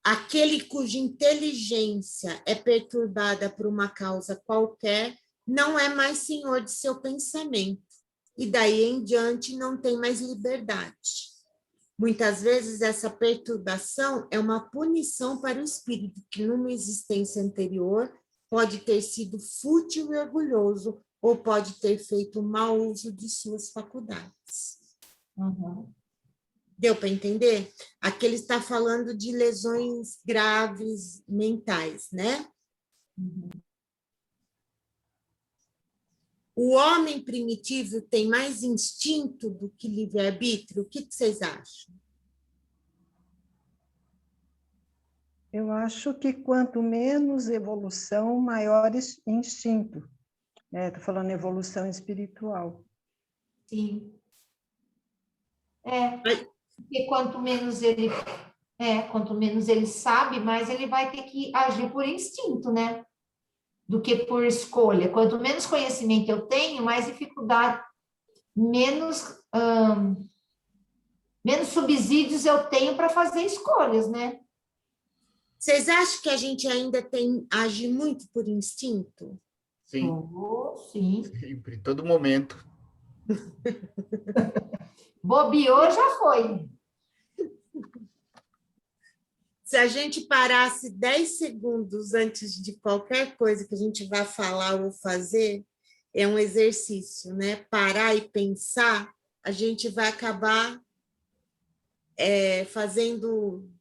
Aquele cuja inteligência é perturbada por uma causa qualquer não é mais senhor de seu pensamento, e daí em diante não tem mais liberdade. Muitas vezes essa perturbação é uma punição para o espírito, que numa existência anterior pode ter sido fútil e orgulhoso, ou pode ter feito mau uso de suas faculdades. Uhum. Deu para entender? Aqui ele está falando de lesões graves mentais, né? Uhum. O homem primitivo tem mais instinto do que livre-arbítrio? O que vocês acham? Eu acho que quanto menos evolução, maior instinto. Estou falando evolução espiritual. Sim. Porque quanto menos ele sabe, mais ele vai ter que agir por instinto, né? do que por escolha. Quanto menos conhecimento eu tenho, mais dificuldade, menos subsídios eu tenho para fazer escolhas, né? Vocês acham que a gente ainda age muito por instinto? Sim. Sim. Sempre, todo momento. Bobeou, já foi. Se a gente parasse 10 segundos antes de qualquer coisa que a gente vai falar ou fazer, é um exercício, né? Parar e pensar, a gente vai acabar fazendo...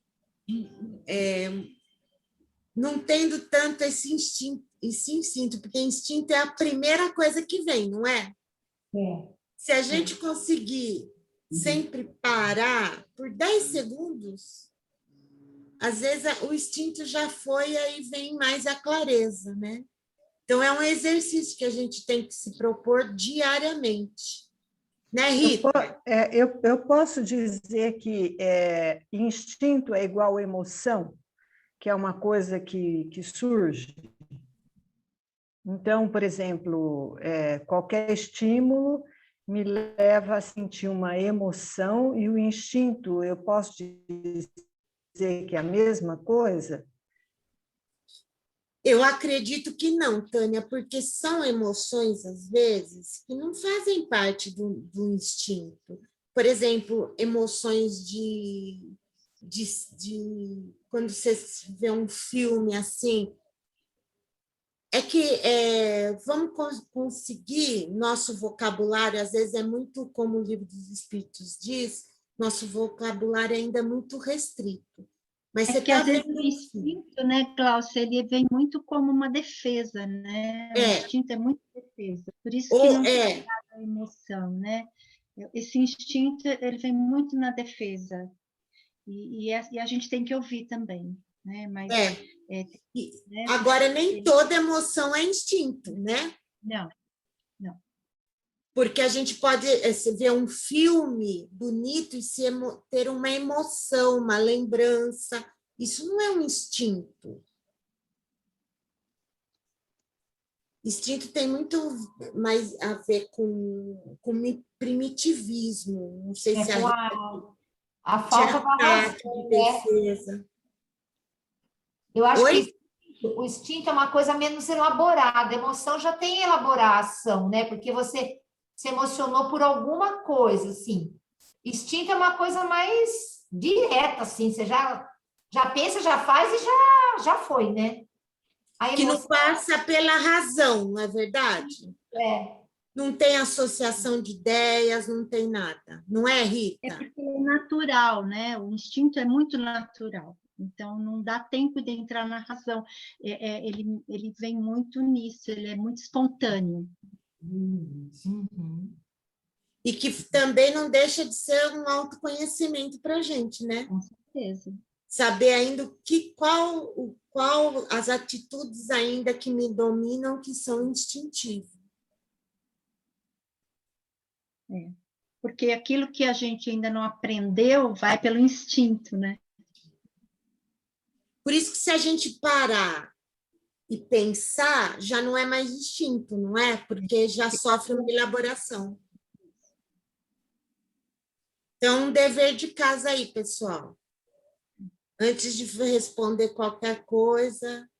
não tendo tanto esse instinto, porque instinto é a primeira coisa que vem, não é? Se a gente conseguir sempre parar por 10 segundos, às vezes o instinto já foi, aí vem mais a clareza, né? Então, é um exercício que a gente tem que se propor diariamente. Né, Rita? Eu posso dizer que instinto é igual emoção, que é uma coisa que surge. Então, por exemplo, qualquer estímulo me leva a sentir uma emoção, e o instinto, eu posso dizer que é a mesma coisa? Eu acredito que não, Tânia, porque são emoções, às vezes, que não fazem parte do instinto. Por exemplo, emoções de quando você vê um filme assim, é que vamos conseguir, nosso vocabulário, às vezes é muito, como o Livro dos Espíritos diz, nosso vocabulário ainda é muito restrito. Mas você que às vezes o instinto, né, Glaucia, ele vem muito como uma defesa, né? O instinto é muito defesa, por isso que não tem a emoção, né? Esse instinto, ele vem muito na defesa, e a gente tem que ouvir também, né? Mas, né? Agora, nem toda emoção é instinto, né? Não. Porque a gente pode ver um filme bonito e ter uma emoção, uma lembrança. Isso não é um instinto. Instinto tem muito mais a ver com primitivismo. Não sei se a falta da razão, de defesa. Eu acho que o instinto é uma coisa menos elaborada. A emoção já tem elaboração, né? Porque você se emocionou por alguma coisa, assim. Instinto é uma coisa mais direta, assim. Você já pensa, já faz e já foi, né? Que não passa pela razão, não é verdade? Não tem associação de ideias, não tem nada. Não é, Rita? É porque é natural, né? O instinto é muito natural. Então, não dá tempo de entrar na razão. Ele vem muito nisso, ele é muito espontâneo. E que também não deixa de ser um autoconhecimento para a gente, né? Com certeza. Saber ainda qual as atitudes ainda que me dominam, que são instintivas. Porque aquilo que a gente ainda não aprendeu vai pelo instinto, né? Por isso que se a gente parar e pensar, já não é mais instinto, não é? Porque já sofre uma elaboração. Então, um dever de casa aí, pessoal. Antes de responder qualquer coisa,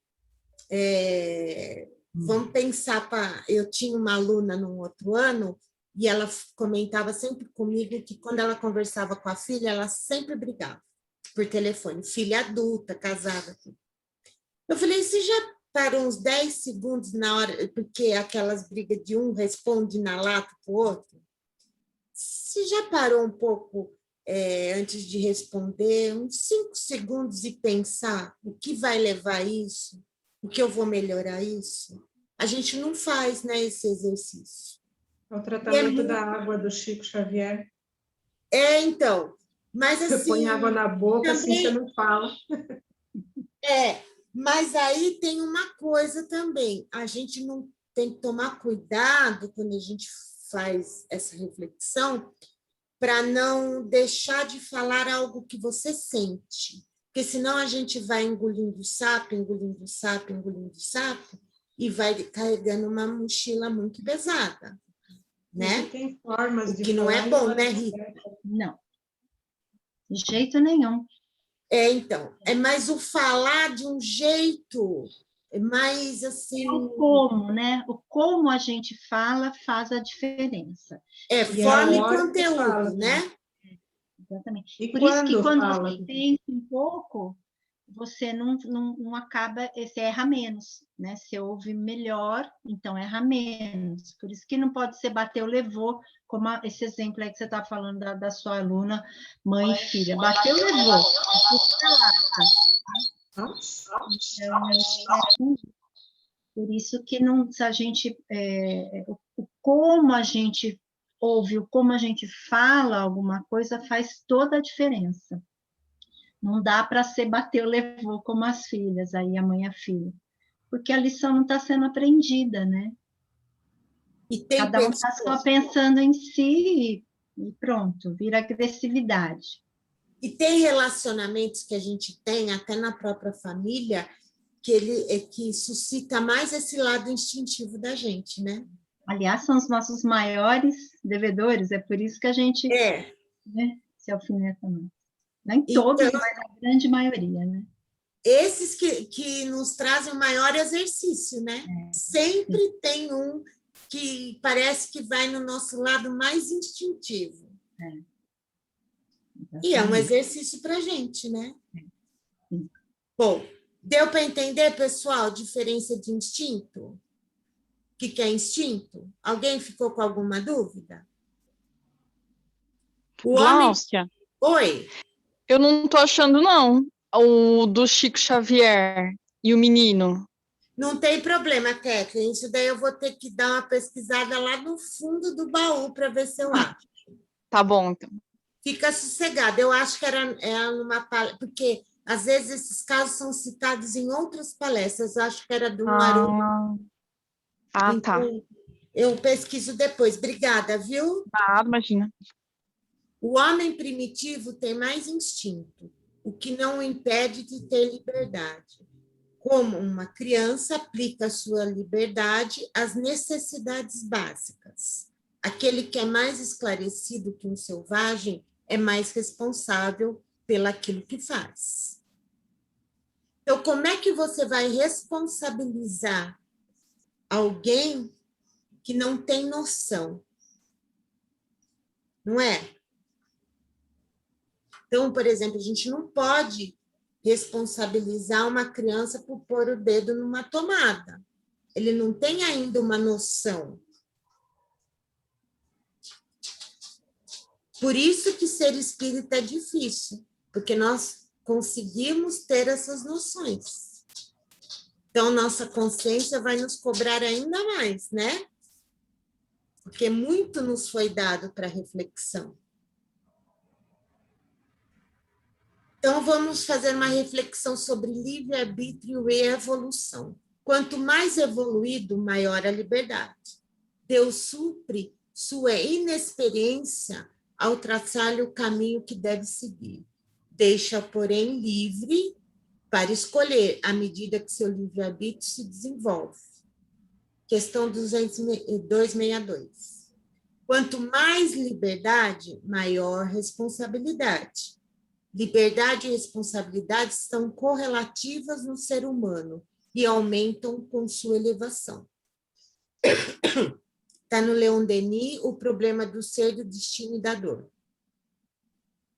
vamos pensar eu tinha uma aluna no outro ano, e ela comentava sempre comigo que quando ela conversava com a filha, ela sempre brigava por telefone, filha adulta, casada. Eu falei, você já parou uns 10 segundos na hora, porque aquelas brigas de um responde na lata para o outro? Você já parou um pouco antes de responder, uns 5 segundos e pensar o que vai levar a isso? O que eu vou melhorar isso? A gente não faz, né, esse exercício. É o tratamento da água do Chico Xavier. Então, mas assim... Você põe água na boca, também, assim você não fala. Mas aí tem uma coisa também, a gente não tem que tomar cuidado quando a gente faz essa reflexão para não deixar de falar algo que você sente, porque senão a gente vai engolindo sapo, e vai carregando uma mochila muito pesada, né? Tem formas de que não é bom, né, Rita? Não, de jeito nenhum. Então, é mais o falar de um jeito mais assim... É o como, né? O como a gente fala faz a diferença. Forma e conteúdo, né? Exatamente. E por isso que quando fala? você pensa um pouco, você não acaba, você erra menos, né? Você ouve melhor, então erra menos. Por isso que não pode ser bateu, levou, como esse exemplo aí que você está falando da sua aluna, mãe e filha. Bateu, levou. Por isso que não, se a gente, como a gente ouve, o como a gente fala alguma coisa faz toda a diferença. Não dá para ser bateu, levou como as filhas, aí a mãe e a filha. Porque a lição não está sendo aprendida, né? Cada um está só pensando em si e pronto, vira agressividade. E tem relacionamentos que a gente tem, até na própria família, que suscita mais esse lado instintivo da gente, né? Aliás, são os nossos maiores devedores, é por isso que a gente né, se alfineta mais. Nem todos, então, mas a grande maioria, né? Esses que nos trazem o maior exercício, né? Sempre tem um que parece que vai no nosso lado mais instintivo. E é um exercício para a gente, né? Bom, deu para entender, pessoal, a diferença de instinto? O que é instinto? Alguém ficou com alguma dúvida? Gláucia? Oi? Eu não estou achando, não, o do Chico Xavier e o menino. Não tem problema, Kathleen. Isso daí eu vou ter que dar uma pesquisada lá no fundo do baú para ver se eu acho. Tá bom, então. Fica sossegada. Eu acho que era numa palestra, porque às vezes esses casos são citados em outras palestras. Eu acho que era do Haroldo. Então, tá. Eu pesquiso depois. Obrigada, viu? Nada, imagina. O homem primitivo tem mais instinto, o que não o impede de ter liberdade. Como uma criança aplica a sua liberdade às necessidades básicas. Aquele que é mais esclarecido que um selvagem é mais responsável pelaquilo que faz. Então, como é que você vai responsabilizar alguém que não tem noção? Não é? Então, por exemplo, a gente não pode responsabilizar uma criança por pôr o dedo numa tomada. Ele não tem ainda uma noção. Por isso que ser espírita é difícil, porque nós conseguimos ter essas noções. Então, nossa consciência vai nos cobrar ainda mais, né? Porque muito nos foi dado para reflexão. Então, vamos fazer uma reflexão sobre livre-arbítrio e evolução. Quanto mais evoluído, maior a liberdade. Deus supre sua inexperiência ao traçar-lhe o caminho que deve seguir. Deixa, porém, livre para escolher à medida que seu livre-arbítrio se desenvolve. Questão 262. Quanto mais liberdade, maior responsabilidade. Liberdade e responsabilidade estão correlativas no ser humano e aumentam com sua elevação. Está no Leon Denis, O Problema do Ser, do Destino e da Dor.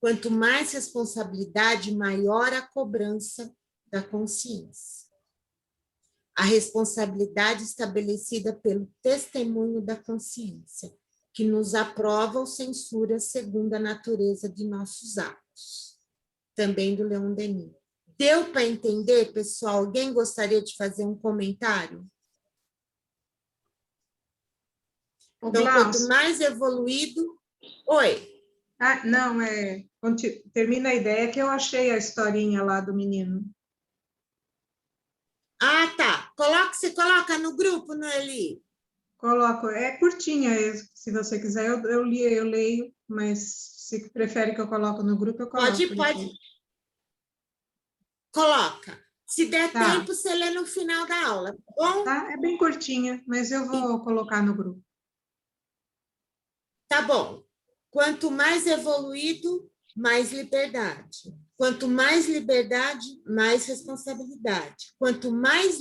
Quanto mais responsabilidade, maior a cobrança da consciência. A responsabilidade estabelecida pelo testemunho da consciência, que nos aprova ou censura segundo a natureza de nossos atos. Também do Leon Denis. Deu para entender, pessoal? Alguém gostaria de fazer um comentário? Então, quanto mais evoluído... Oi. Não, termina a ideia que eu achei a historinha lá do menino. Tá. Você coloca no grupo, Noeli? Coloco. É curtinha, se você quiser, eu leio, mas se prefere que eu coloque no grupo, eu coloco. Pode. Coloca. Se der tempo, você lê no final da aula, tá bom? Tá, é bem curtinha, mas eu vou colocar no grupo. Tá bom. Quanto mais evoluído, mais liberdade. Quanto mais liberdade, mais responsabilidade. Quanto mais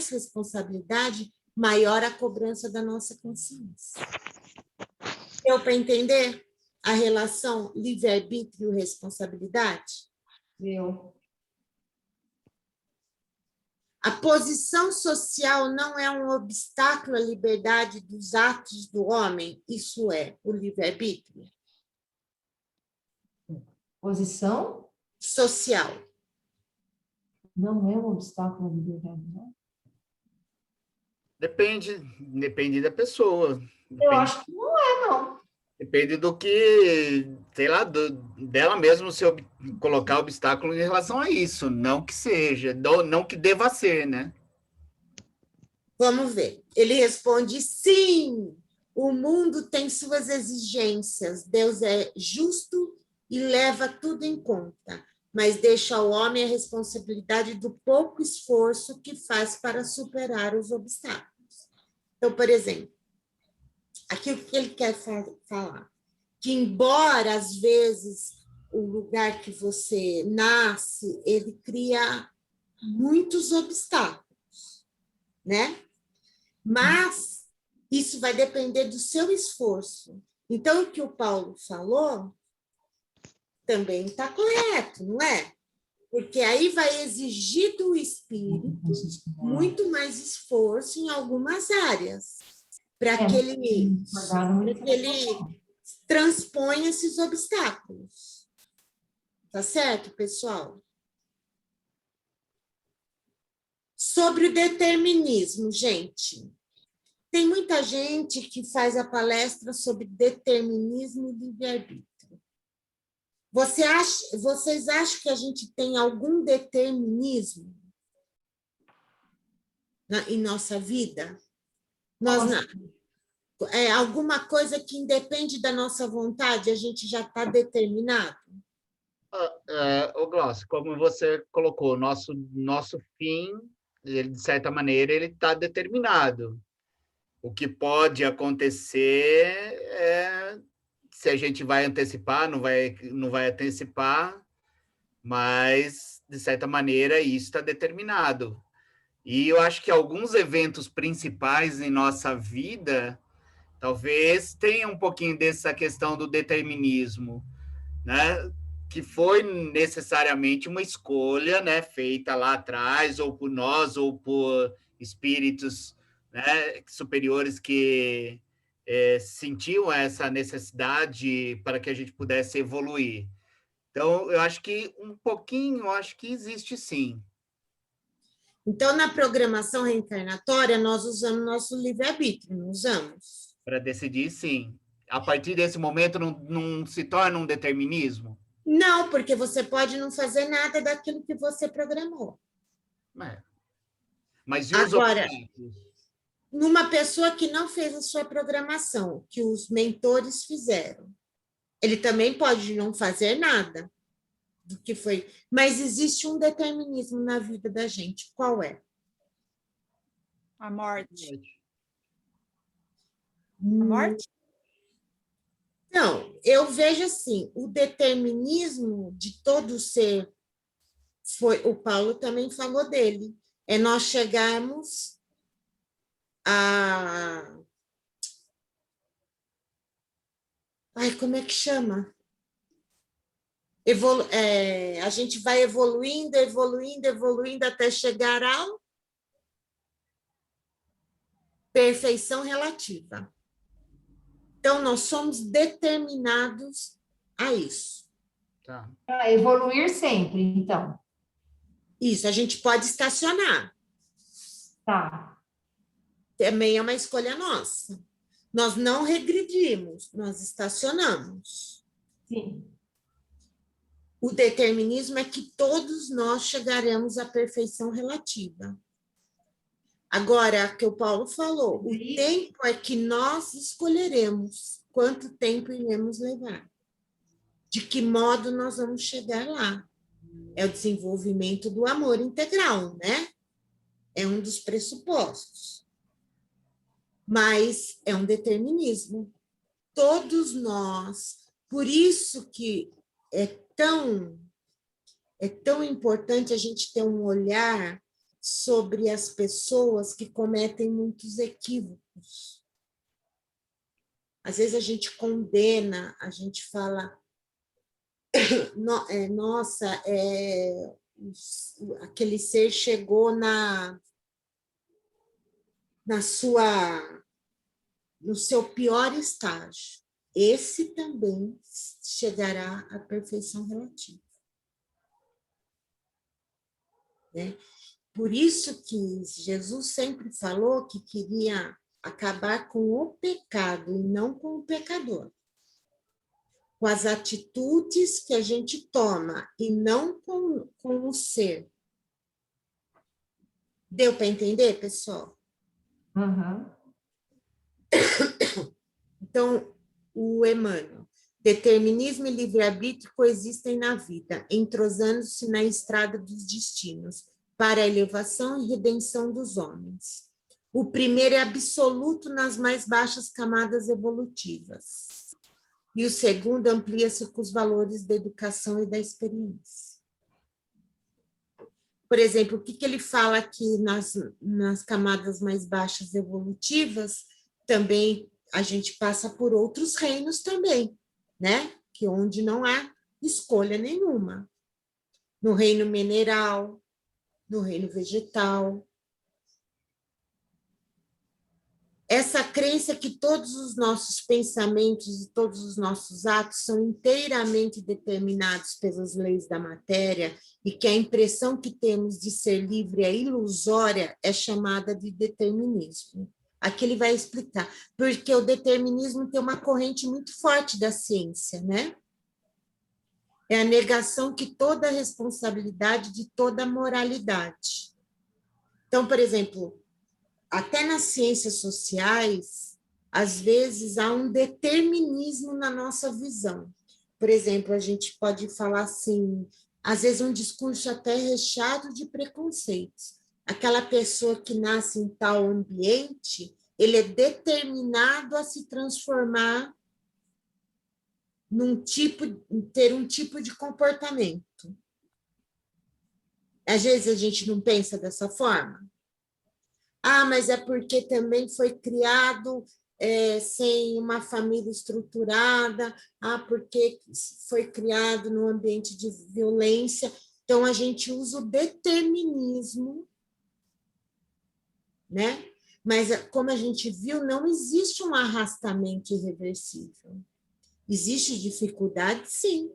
responsabilidade, maior a cobrança da nossa consciência. Deu para entender a relação livre-arbítrio e responsabilidade? Deu. A posição social não é um obstáculo à liberdade dos atos do homem, isso é o livre-arbítrio. Posição? Social. Não é um obstáculo à liberdade, não? Depende da pessoa. Eu acho que não é, não. Depende do que, sei lá, dela mesmo se colocar obstáculo em relação a isso, não que seja, não que deva ser, né? Vamos ver. Ele responde, sim, o mundo tem suas exigências, Deus é justo e leva tudo em conta, mas deixa ao homem a responsabilidade do pouco esforço que faz para superar os obstáculos. Então, por exemplo, aqui o que ele quer falar? Que embora, às vezes, o lugar que você nasce, ele cria muitos obstáculos, né? Mas isso vai depender do seu esforço. Então, o que o Paulo falou também está correto, não é? Porque aí vai exigir do espírito muito mais esforço em algumas áreas, para que ele transponha esses obstáculos. Tá certo, pessoal? Sobre o determinismo, gente. Tem muita gente que faz a palestra sobre determinismo e livre-arbítrio. Vocês acham que a gente tem algum determinismo em nossa vida? Nós não. É alguma coisa que independe da nossa vontade, a gente já está determinado? Ô, Glaucio, como você colocou, nosso fim, ele, de certa maneira, ele está determinado. O que pode acontecer é se a gente vai antecipar, não vai antecipar, mas, de certa maneira, isso está determinado. E eu acho que alguns eventos principais em nossa vida talvez tenha um pouquinho dessa questão do determinismo, né? Que foi necessariamente uma escolha, né, feita lá atrás, ou por nós, ou por espíritos, né, superiores que sentiam essa necessidade para que a gente pudesse evoluir. Então, eu acho que um pouquinho, eu acho que existe sim. Então, na programação reencarnatória, nós usamos nosso livre-arbítrio, não usamos? Para decidir, sim. A partir desse momento, não se torna um determinismo? Não, porque você pode não fazer nada daquilo que você programou. Mas e os agora, obstáculos? Numa pessoa que não fez a sua programação, que os mentores fizeram, ele também pode não fazer nada do que foi, mas existe um determinismo na vida da gente. Qual é? A morte. A morte? Não, eu vejo assim, o determinismo de todo ser, o Paulo também falou dele, é nós chegarmos a... como é que chama? A gente vai evoluindo até chegar à perfeição relativa. Então, nós somos determinados a isso. Tá. Para evoluir sempre, então. Isso, a gente pode estacionar. Tá. Também é uma escolha nossa. Nós não regredimos, nós estacionamos. Sim. O determinismo é que todos nós chegaremos à perfeição relativa. Agora, o que o Paulo falou, o tempo é que nós escolheremos quanto tempo iremos levar. De que modo nós vamos chegar lá. É o desenvolvimento do amor integral, né? É um dos pressupostos. Mas é um determinismo. Todos nós, por isso que é tão importante a gente ter um olhar sobre as pessoas que cometem muitos equívocos. Às vezes a gente condena, a gente fala, nossa, aquele ser chegou no seu pior estágio. Esse também chegará à perfeição relativa. Né? Por isso que Jesus sempre falou que queria acabar com o pecado e não com o pecador. Com as atitudes que a gente toma e não com o ser. Deu para entender, pessoal? Uhum. Então, o Emmanuel. Determinismo e livre-arbítrio coexistem na vida, entrosando-se na estrada dos destinos, para a elevação e redenção dos homens. O primeiro é absoluto nas mais baixas camadas evolutivas, e o segundo amplia-se com os valores da educação e da experiência. Por exemplo, o que ele fala aqui nas camadas mais baixas evolutivas, também a gente passa por outros reinos também, né? Que onde não há escolha nenhuma. No reino mineral, no reino vegetal. Essa crença que todos os nossos pensamentos e todos os nossos atos são inteiramente determinados pelas leis da matéria e que a impressão que temos de ser livre é ilusória é chamada de determinismo. Aqui ele vai explicar, porque o determinismo tem uma corrente muito forte da ciência, né? É a negação que toda responsabilidade de toda moralidade. Então, por exemplo, até nas ciências sociais, às vezes há um determinismo na nossa visão. Por exemplo, a gente pode falar assim, às vezes um discurso até recheado de preconceitos. Aquela pessoa que nasce em tal ambiente, ele é determinado a se transformar ter um tipo de comportamento. Às vezes a gente não pensa dessa forma. Ah, mas é porque também foi criado sem uma família estruturada, porque foi criado num ambiente de violência. Então, a gente usa o determinismo, né? Mas, como a gente viu, não existe um arrastamento irreversível. Existe dificuldade, sim.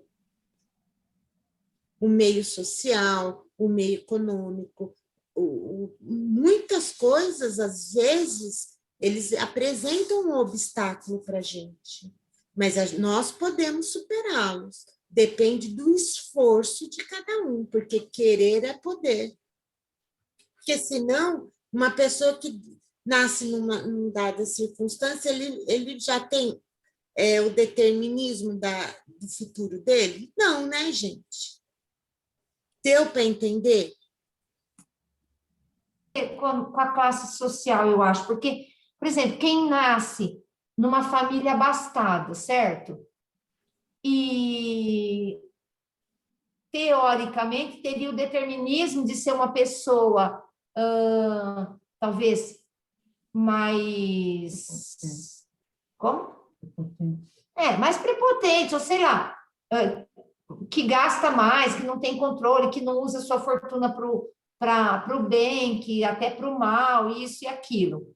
O meio social, o meio econômico, muitas coisas, às vezes, eles apresentam um obstáculo para a gente, mas nós podemos superá-los. Depende do esforço de cada um, porque querer é poder. Porque, senão, uma pessoa que nasce numa dada circunstância, ele já tem o determinismo do futuro dele? Não, né, gente? Deu para entender? Com a classe social, eu acho, porque, por exemplo, quem nasce numa família abastada, certo? E, teoricamente, teria o determinismo de ser uma pessoa, talvez, mais... Como? Mais prepotente, ou sei lá, que gasta mais, que não tem controle, que não usa sua fortuna para o bem, que até para o mal, isso e aquilo.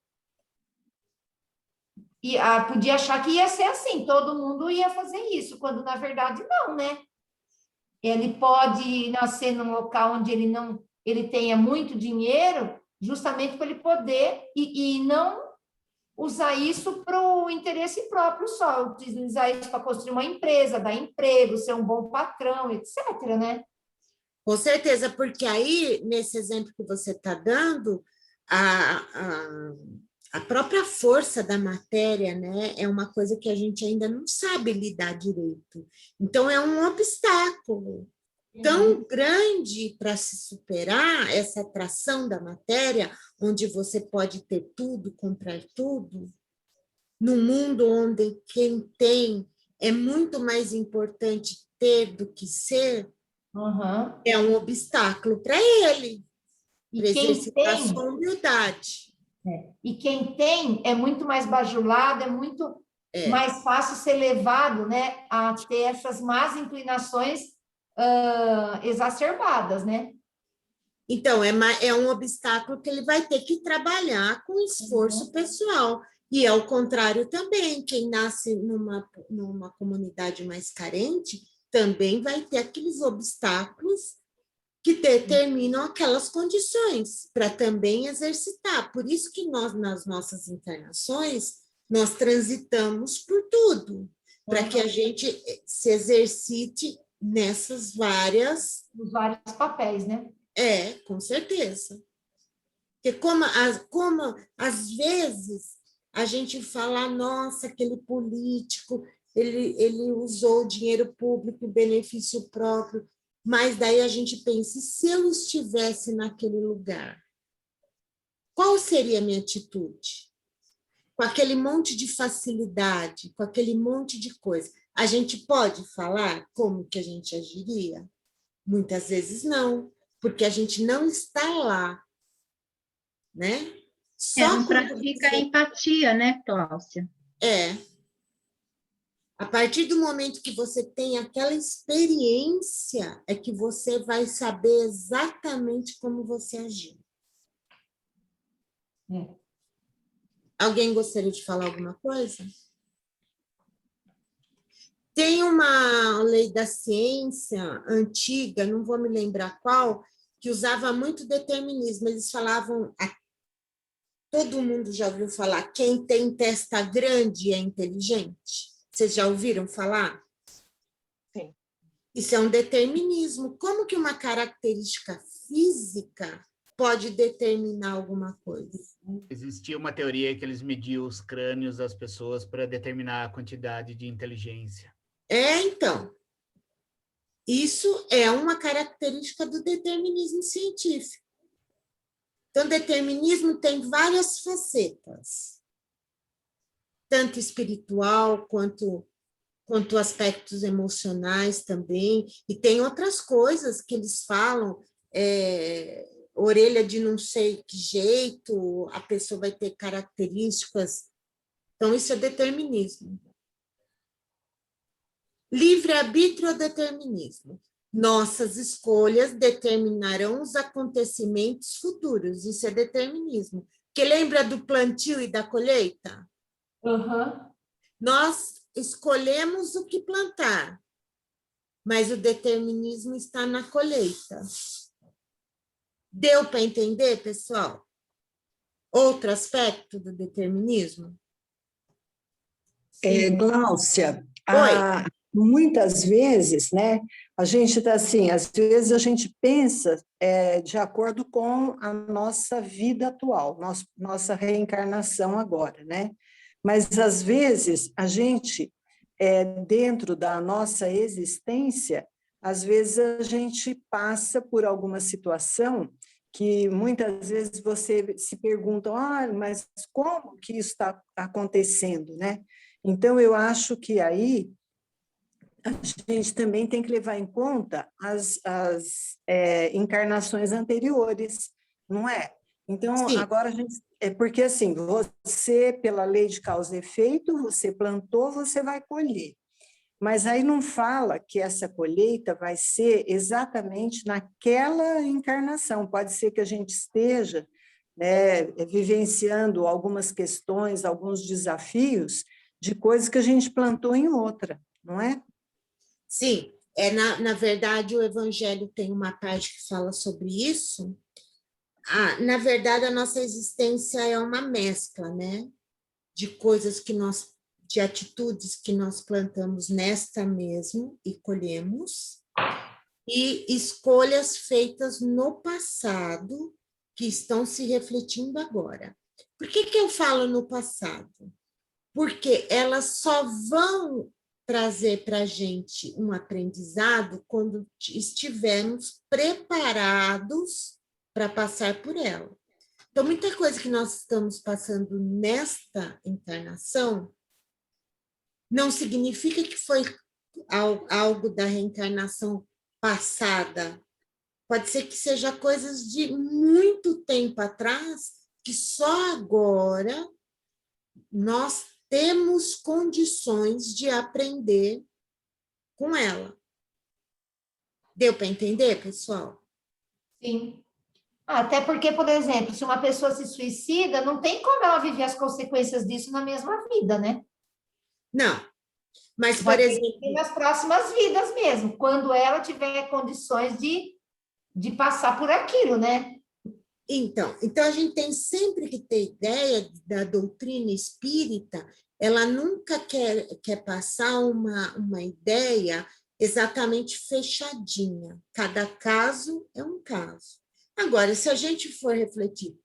E podia achar que ia ser assim, todo mundo ia fazer isso, quando na verdade não, né? Ele pode nascer num local onde ele tenha muito dinheiro, justamente para ele poder, e não usar isso para o interesse próprio só, utilizar isso para construir uma empresa, dar emprego, ser um bom patrão, etc., né? Com certeza, porque aí, nesse exemplo que você está dando, a própria força da matéria, né, é uma coisa que a gente ainda não sabe lidar direito. Então, é um obstáculo. tão grande para se superar essa atração da matéria, onde você pode ter tudo, comprar tudo, num mundo onde quem tem é muito mais importante ter do que ser, é um obstáculo para ele, para exercitar sua humildade. E quem tem é muito mais bajulado, é muito mais fácil ser levado, né, a ter essas más inclinações exacerbadas, né? Então, é um obstáculo que ele vai ter que trabalhar com esforço pessoal. E ao contrário também, quem nasce numa comunidade mais carente também vai ter aqueles obstáculos que determinam aquelas condições para também exercitar. Por isso que nós, nas nossas encarnações, nós transitamos por tudo, para que a gente se exercite nesses vários papéis, né? Com certeza. Porque como às vezes a gente fala, nossa, aquele político, ele usou o dinheiro público em benefício próprio, mas daí a gente pensa, e se eu estivesse naquele lugar? Qual seria a minha atitude? Com aquele monte de facilidade, com aquele monte de coisa, a gente pode falar como que a gente agiria? Muitas vezes não, porque a gente não está lá, né? Não pratica a empatia, né, Cláudia? A partir do momento que você tem aquela experiência, é que você vai saber exatamente como você agir. Alguém gostaria de falar alguma coisa? Tem uma lei da ciência antiga, não vou me lembrar qual, que usava muito determinismo. Eles falavam, todo mundo já ouviu falar, quem tem testa grande é inteligente. Vocês já ouviram falar? Sim. Isso é um determinismo. Como que uma característica física pode determinar alguma coisa? Existia uma teoria que eles mediam os crânios das pessoas para determinar a quantidade de inteligência. Então, isso é uma característica do determinismo científico. Então, o determinismo tem várias facetas, tanto espiritual quanto aspectos emocionais também, e tem outras coisas que eles falam, orelha de não sei que jeito, a pessoa vai ter características, então isso é determinismo. Livre-arbítrio ou determinismo? Nossas escolhas determinarão os acontecimentos futuros, isso é determinismo. Porque lembra do plantio e da colheita? Nós escolhemos o que plantar, mas o determinismo está na colheita. Deu para entender, pessoal? Outro aspecto do determinismo? Gláucia, muitas vezes, né, a gente está assim, às vezes a gente pensa de acordo com a nossa vida atual, nossa reencarnação agora, né? Mas, às vezes, a gente, dentro da nossa existência, às vezes a gente passa por alguma situação que muitas vezes você se pergunta, mas como que isso está acontecendo, né? Então, eu acho que aí a gente também tem que levar em conta as encarnações anteriores, não é? Então, agora a gente... porque, assim, você, pela lei de causa e efeito, você plantou, você vai colher. Mas aí não fala que essa colheita vai ser exatamente naquela encarnação. Pode ser que a gente esteja vivenciando algumas questões, alguns desafios de coisas que a gente plantou em outra, não é? Sim, na verdade, o Evangelho tem uma parte que fala sobre isso. Na verdade, a nossa existência é uma mescla, né? De coisas de atitudes que nós plantamos nesta mesmo e colhemos, e escolhas feitas no passado que estão se refletindo agora. Por que eu falo no passado? Porque elas só vão trazer para a gente um aprendizado quando estivermos preparados para passar por ela. Então, muita coisa que nós estamos passando nesta encarnação não significa que foi algo da reencarnação passada. Pode ser que seja coisas de muito tempo atrás, que só agora nós temos condições de aprender com ela. Deu para entender, pessoal? Sim. Até porque, por exemplo, se uma pessoa se suicida, não tem como ela viver as consequências disso na mesma vida, né? Não. Mas, por exemplo... nas próximas vidas mesmo, quando ela tiver condições de passar por aquilo, né? Então a gente tem sempre que ter ideia da doutrina espírita, ela nunca quer passar uma ideia exatamente fechadinha. Cada caso é um caso. Agora, se a gente for refletir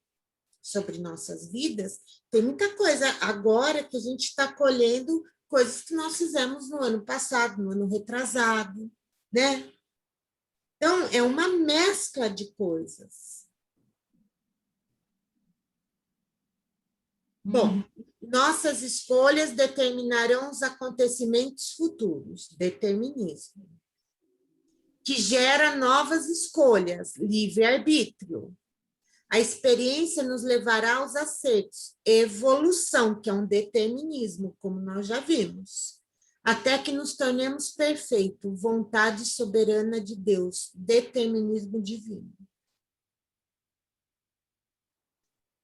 sobre nossas vidas, tem muita coisa agora que a gente está colhendo coisas que nós fizemos no ano passado, no ano retrasado, né? Então, é uma mescla de coisas. Bom, nossas escolhas determinarão os acontecimentos futuros, determinismo, que gera novas escolhas, livre-arbítrio. A experiência nos levará aos acertos, evolução, que é um determinismo, como nós já vimos, até que nos tornemos perfeitos, vontade soberana de Deus, determinismo divino.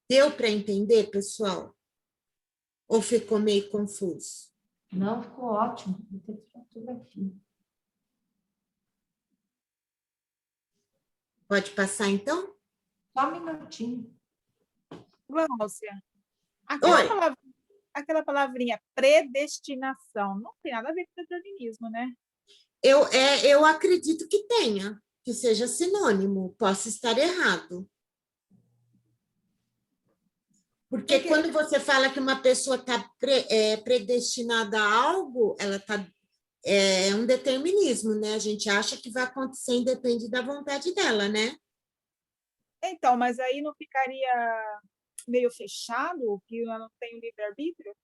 Deu para entender, pessoal? Ou ficou meio confuso? Não, ficou ótimo. Vou ter que tirar tudo aqui. Pode passar, então? Só um minutinho. Gláucia, aquela palavrinha predestinação não tem nada a ver com determinismo, né? Eu acredito que tenha, que seja sinônimo. Posso estar errado. Porque quando você fala que uma pessoa está predestinada a algo, ela está... É um determinismo, né? A gente acha que vai acontecer independe da vontade dela, né? Então, mas aí não ficaria meio fechado, que ela não tem o livre-arbítrio?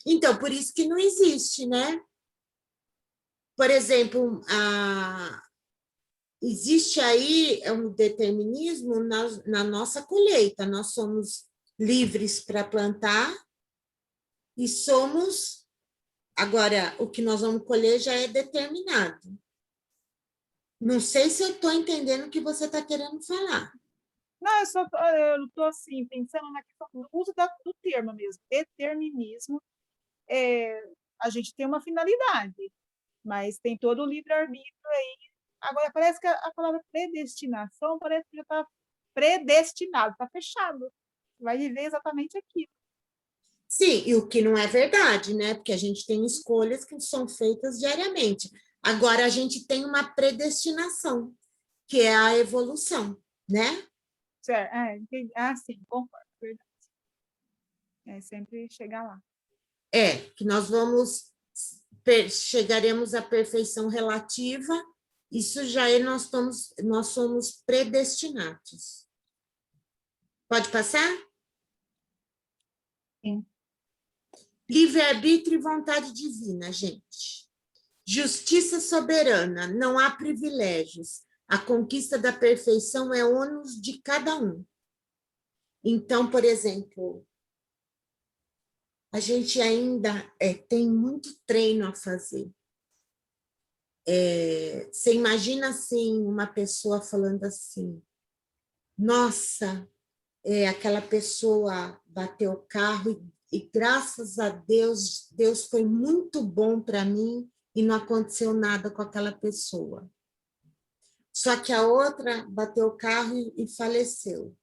Então, por isso que não existe, né? Por exemplo, existe aí um determinismo na nossa colheita. Nós somos livres para plantar e somos... Agora, o que nós vamos colher já é determinado. Não sei se eu estou entendendo o que você está querendo falar. Não, eu estou assim, pensando na questão do uso do termo mesmo. Determinismo, a gente tem uma finalidade, mas tem todo o livre-arbítrio aí. Agora, parece que a palavra predestinação parece que já está predestinado, está fechado. Vai viver exatamente aquilo. Sim, e o que não é verdade, né? Porque a gente tem escolhas que são feitas diariamente. Agora, a gente tem uma predestinação, que é a evolução, né? Certo, sim, concordo, verdade. É sempre chegar lá. Que nós chegaremos à perfeição relativa, isso já é, nós somos predestinados. Pode passar? Sim. Livre-arbítrio e vontade divina, gente. Justiça soberana, não há privilégios. A conquista da perfeição é ônus de cada um. Então, por exemplo, a gente ainda tem muito treino a fazer. Você imagina assim, uma pessoa falando assim, nossa, aquela pessoa bateu o carro e graças a Deus, Deus foi muito bom para mim e não aconteceu nada com aquela pessoa. Só que a outra bateu o carro e faleceu.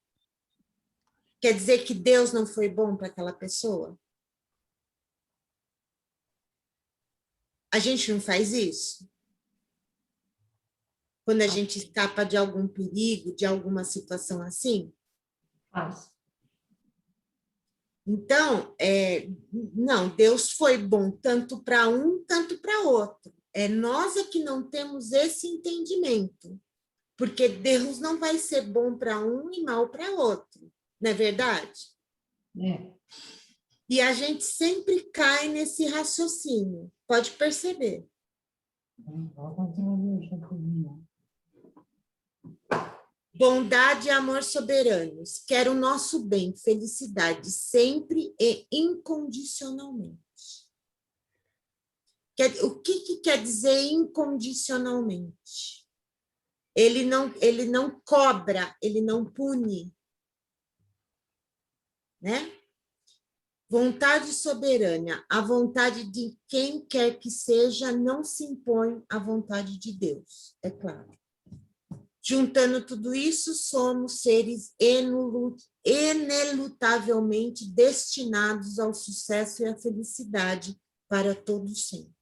Quer dizer que Deus não foi bom para aquela pessoa? A gente não faz isso? Quando a gente escapa de algum perigo, de alguma situação assim? Faz. Então, não, Deus foi bom tanto para um, tanto para outro. Nós que não temos esse entendimento, porque Deus não vai ser bom para um e mal para outro, não é verdade? E a gente sempre cai nesse raciocínio, pode perceber. Bondade e amor soberanos, quer o nosso bem, felicidade, sempre e incondicionalmente. O que quer dizer incondicionalmente? Ele não cobra, ele não pune, né? Vontade soberana, a vontade de quem quer que seja não se impõe à vontade de Deus, é claro. Juntando tudo isso, somos seres inelutavelmente destinados ao sucesso e à felicidade para todos sempre.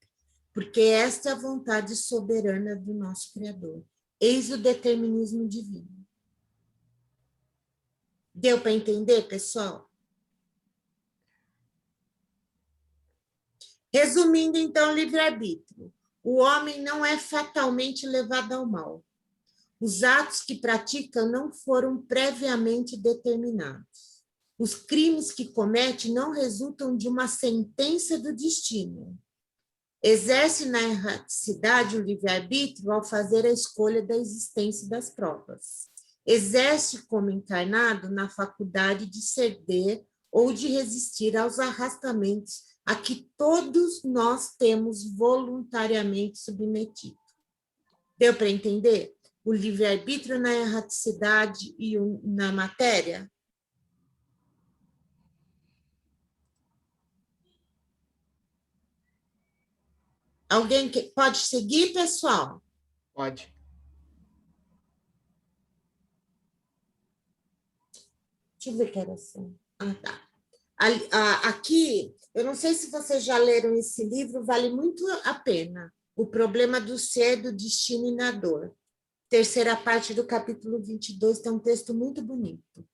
Porque esta é a vontade soberana do nosso Criador. Eis o determinismo divino. Deu para entender, pessoal? Resumindo, então, livre-arbítrio. O homem não é fatalmente levado ao mal. Os atos que pratica não foram previamente determinados. Os crimes que comete não resultam de uma sentença do destino. Exerce na erraticidade o livre-arbítrio ao fazer a escolha da existência das provas. Exerce como encarnado na faculdade de ceder ou de resistir aos arrastamentos a que todos nós temos voluntariamente submetido. Deu para entender? O livre-arbítrio na erraticidade e na matéria? Alguém pode seguir, pessoal? Pode. Deixa eu ver que era assim. Ah, tá. Aqui, eu não sei se vocês já leram esse livro, vale muito a pena. O problema do ser, do destino e na dor. Terceira parte do capítulo 22, tem um texto muito bonito.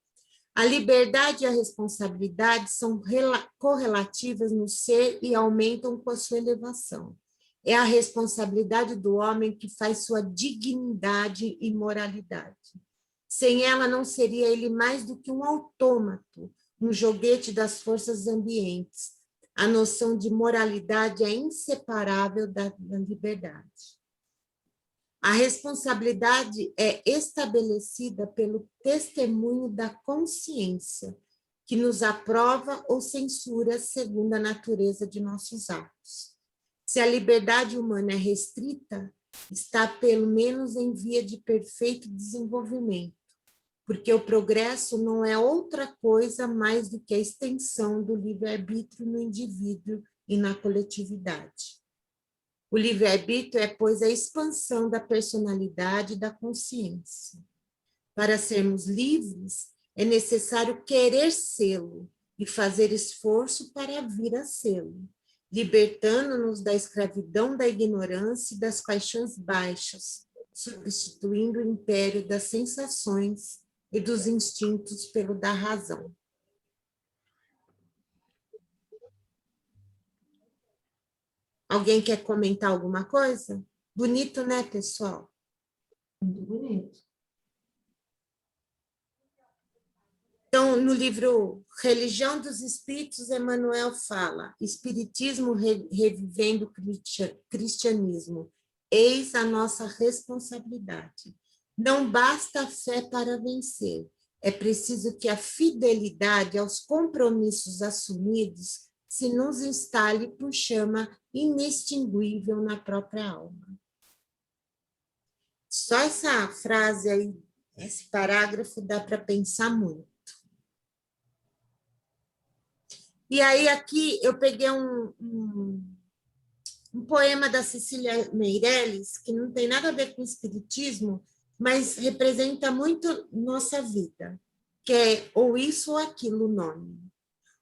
A liberdade e a responsabilidade são correlativas no ser e aumentam com a sua elevação. É a responsabilidade do homem que faz sua dignidade e moralidade. Sem ela, não seria ele mais do que um autômato, um joguete das forças ambientes. A noção de moralidade é inseparável da liberdade. A responsabilidade é estabelecida pelo testemunho da consciência, que nos aprova ou censura segundo a natureza de nossos atos. Se a liberdade humana é restrita, está pelo menos em via de perfeito desenvolvimento, porque o progresso não é outra coisa mais do que a extensão do livre-arbítrio no indivíduo e na coletividade. O livre-arbítrio é, pois, a expansão da personalidade e da consciência. Para sermos livres, é necessário querer sê-lo e fazer esforço para vir a sê-lo, libertando-nos da escravidão da ignorância e das paixões baixas, substituindo o império das sensações e dos instintos pelo da razão. Alguém quer comentar alguma coisa? Bonito, né, pessoal? Muito bonito. Então, no livro Religião dos Espíritos, Emmanuel fala, Espiritismo revivendo cristianismo, eis a nossa responsabilidade. Não basta a fé para vencer, é preciso que a fidelidade aos compromissos assumidos se nos instale por chama inextinguível na própria alma. Só essa frase aí, esse parágrafo, dá para pensar muito. E aí aqui eu peguei um poema da Cecília Meirelles, que não tem nada a ver com o espiritismo, mas representa muito nossa vida, que é ou isso ou aquilo o nome.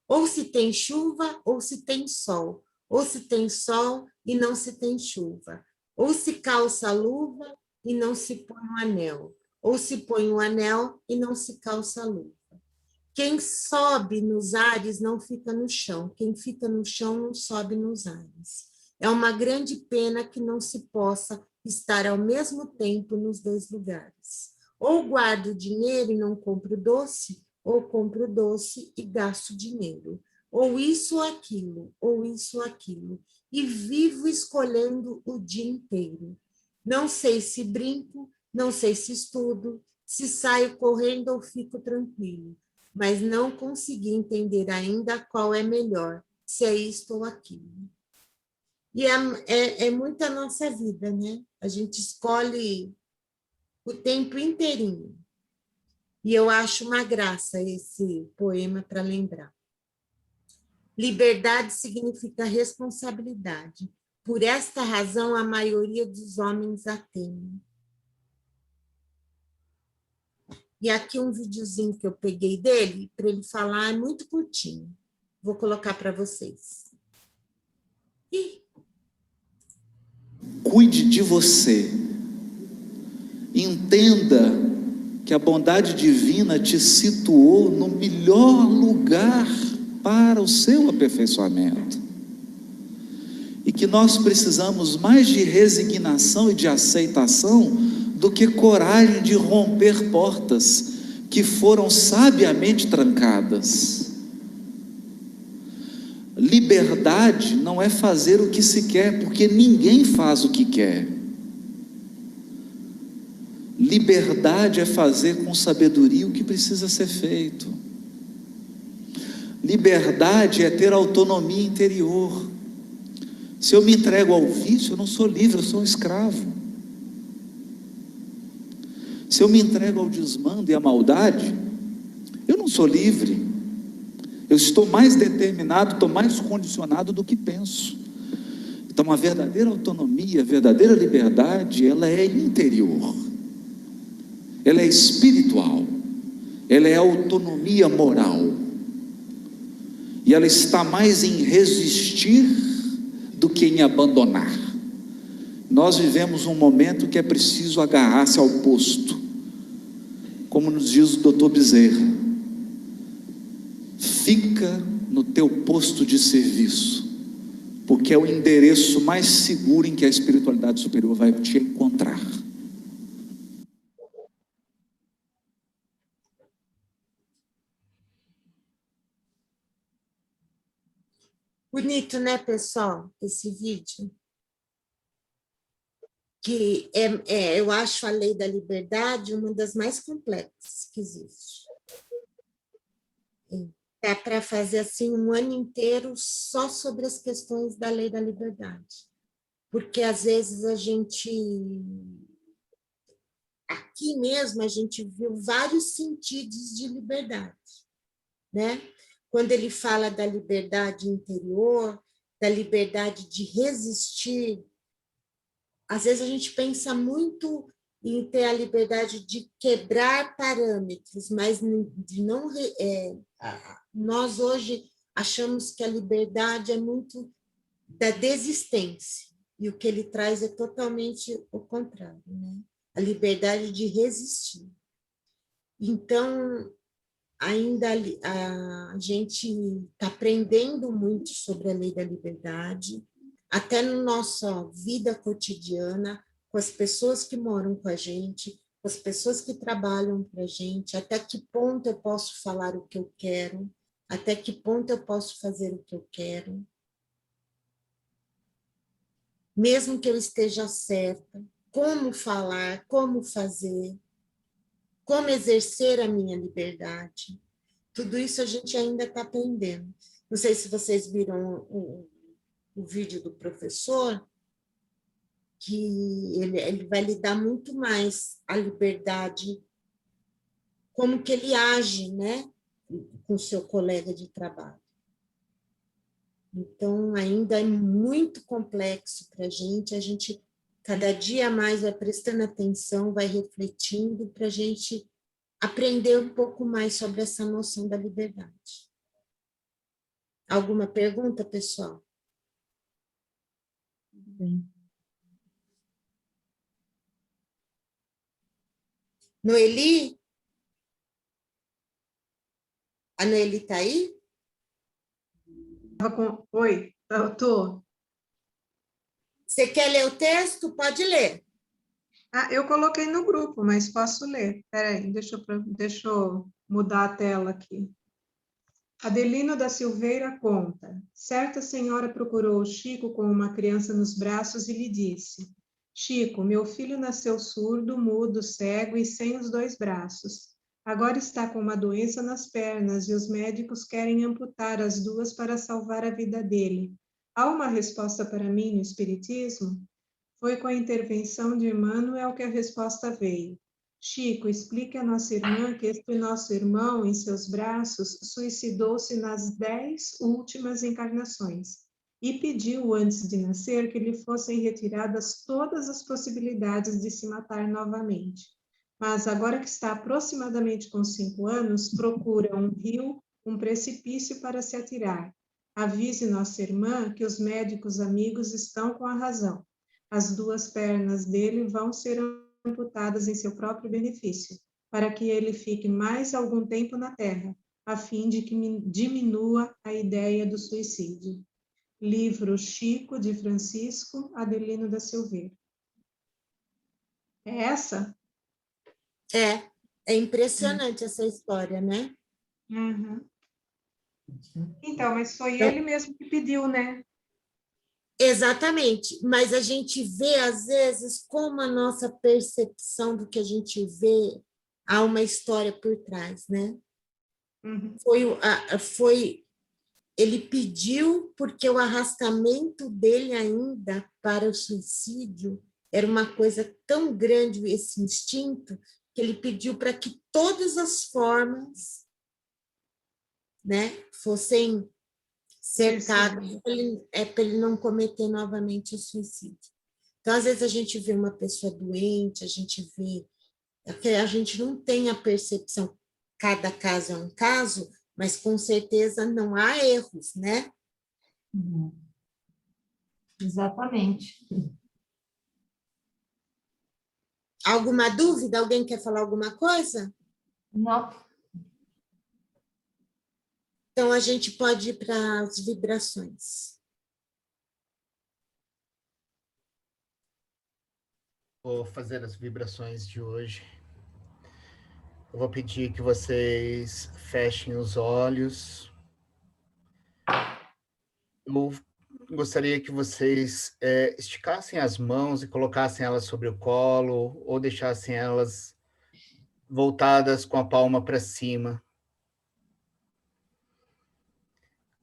Ou se tem chuva, ou se tem sol. Ou se tem sol e não se tem chuva. Ou se calça a luva e não se põe um anel. Ou se põe um anel e não se calça a luva. Quem sobe nos ares não fica no chão, quem fica no chão não sobe nos ares. É uma grande pena que não se possa estar ao mesmo tempo nos dois lugares. Ou guardo dinheiro e não compro doce, ou compro doce e gasto dinheiro. Ou isso ou aquilo, ou isso ou aquilo. E vivo escolhendo o dia inteiro. Não sei se brinco, não sei se estudo, se saio correndo ou fico tranquilo. Mas não consegui entender ainda qual é melhor, se é isto ou aquilo. E é muito a nossa vida, né? A gente escolhe o tempo inteirinho. E eu acho uma graça esse poema para lembrar. Liberdade significa responsabilidade. Por esta razão, a maioria dos homens a temem. E aqui um videozinho que eu peguei dele, para ele falar, é muito curtinho. Vou colocar para vocês. Cuide de você. Entenda que a bondade divina te situou no melhor lugar para o seu aperfeiçoamento. E que nós precisamos mais de resignação e de aceitação do que coragem de romper portas que foram sabiamente trancadas. Liberdade não é fazer o que se quer, porque ninguém faz o que quer. Liberdade é fazer com sabedoria o que precisa ser feito. Liberdade é ter autonomia interior. Se eu me entrego ao vício, eu não sou livre, eu sou um escravo. Se eu me entrego ao desmando e à maldade, eu não sou livre. Eu estou mais determinado, estou mais condicionado do que penso. Então, a verdadeira autonomia, a verdadeira liberdade, ela é interior. Ela é espiritual. Ela é autonomia moral. E ela está mais em resistir do que em abandonar. Nós vivemos um momento que é preciso agarrar-se ao posto. Como nos diz o Dr. Bezerra, fica no teu posto de serviço, porque é o endereço mais seguro em que a espiritualidade superior vai te encontrar. Bonito, né, pessoal, esse vídeo? Que eu acho a lei da liberdade uma das mais complexas que existe. Dá para fazer assim um ano inteiro só sobre as questões da lei da liberdade. Porque às vezes aqui mesmo a gente viu vários sentidos de liberdade, né? Quando ele fala da liberdade interior, da liberdade de resistir, às vezes a gente pensa muito em ter a liberdade de quebrar parâmetros, mas de não... nós hoje achamos que a liberdade é muito da desistência, e o que ele traz é totalmente o contrário, né? A liberdade de resistir. Então, ainda a gente está aprendendo muito sobre a lei da liberdade, até na nossa vida cotidiana, com as pessoas que moram com a gente, com as pessoas que trabalham para a gente, até que ponto eu posso falar o que eu quero, até que ponto eu posso fazer o que eu quero, mesmo que eu esteja certa, como falar, como fazer, como exercer a minha liberdade. Tudo isso a gente ainda está aprendendo. Não sei se vocês viram o vídeo do professor, que ele vai lidar muito mais a liberdade, como que ele age, né, com o seu colega de trabalho. Então, ainda é muito complexo para a gente cada dia mais vai prestando atenção, vai refletindo para a gente aprender um pouco mais sobre essa noção da liberdade. Alguma pergunta, pessoal? Bem. Noeli? A Noeli está aí? Oi, eu estou. Você quer ler o texto? Pode ler. Eu coloquei no grupo, mas posso ler. Espera aí, deixa eu mudar a tela aqui. Adelino da Silveira conta. Certa senhora procurou o Chico com uma criança nos braços e lhe disse: Chico, meu filho nasceu surdo, mudo, cego e sem os 2 braços. Agora está com uma doença nas pernas e os médicos querem amputar as 2 para salvar a vida dele. Há uma resposta para mim no Espiritismo? Foi com a intervenção de Emmanuel que a resposta veio. Chico, explique a nossa irmã que este nosso irmão, em seus braços, suicidou-se nas 10 últimas encarnações e pediu, antes de nascer, que lhe fossem retiradas todas as possibilidades de se matar novamente. Mas, agora que está aproximadamente com 5 anos, procura um rio, um precipício para se atirar. Avise nossa irmã que os médicos amigos estão com a razão. As 2 pernas dele vão ser amputadas em seu próprio benefício, para que ele fique mais algum tempo na Terra, a fim de que diminua a ideia do suicídio. Livro Chico, de Francisco Adelino da Silveira. É essa? É impressionante essa história, né? Uhum. Então, mas foi ele mesmo que pediu, né? Exatamente, mas a gente vê, às vezes, como a nossa percepção do que a gente vê, há uma história por trás, né? Uhum. Ele pediu porque o arrastamento dele ainda para o suicídio era uma coisa tão grande, esse instinto, que ele pediu para que todas as formas, né, fossem cercadas para ele não cometer novamente o suicídio. Então, às vezes, a gente vê uma pessoa doente, a gente não tem a percepção, cada caso é um caso, mas com certeza não há erros, né? Exatamente. Alguma dúvida? Alguém quer falar alguma coisa? Não. Então, a gente pode ir para as vibrações. Vou fazer as vibrações de hoje. Eu vou pedir que vocês fechem os olhos. Eu gostaria que vocês esticassem as mãos e colocassem elas sobre o colo ou deixassem elas voltadas com a palma para cima.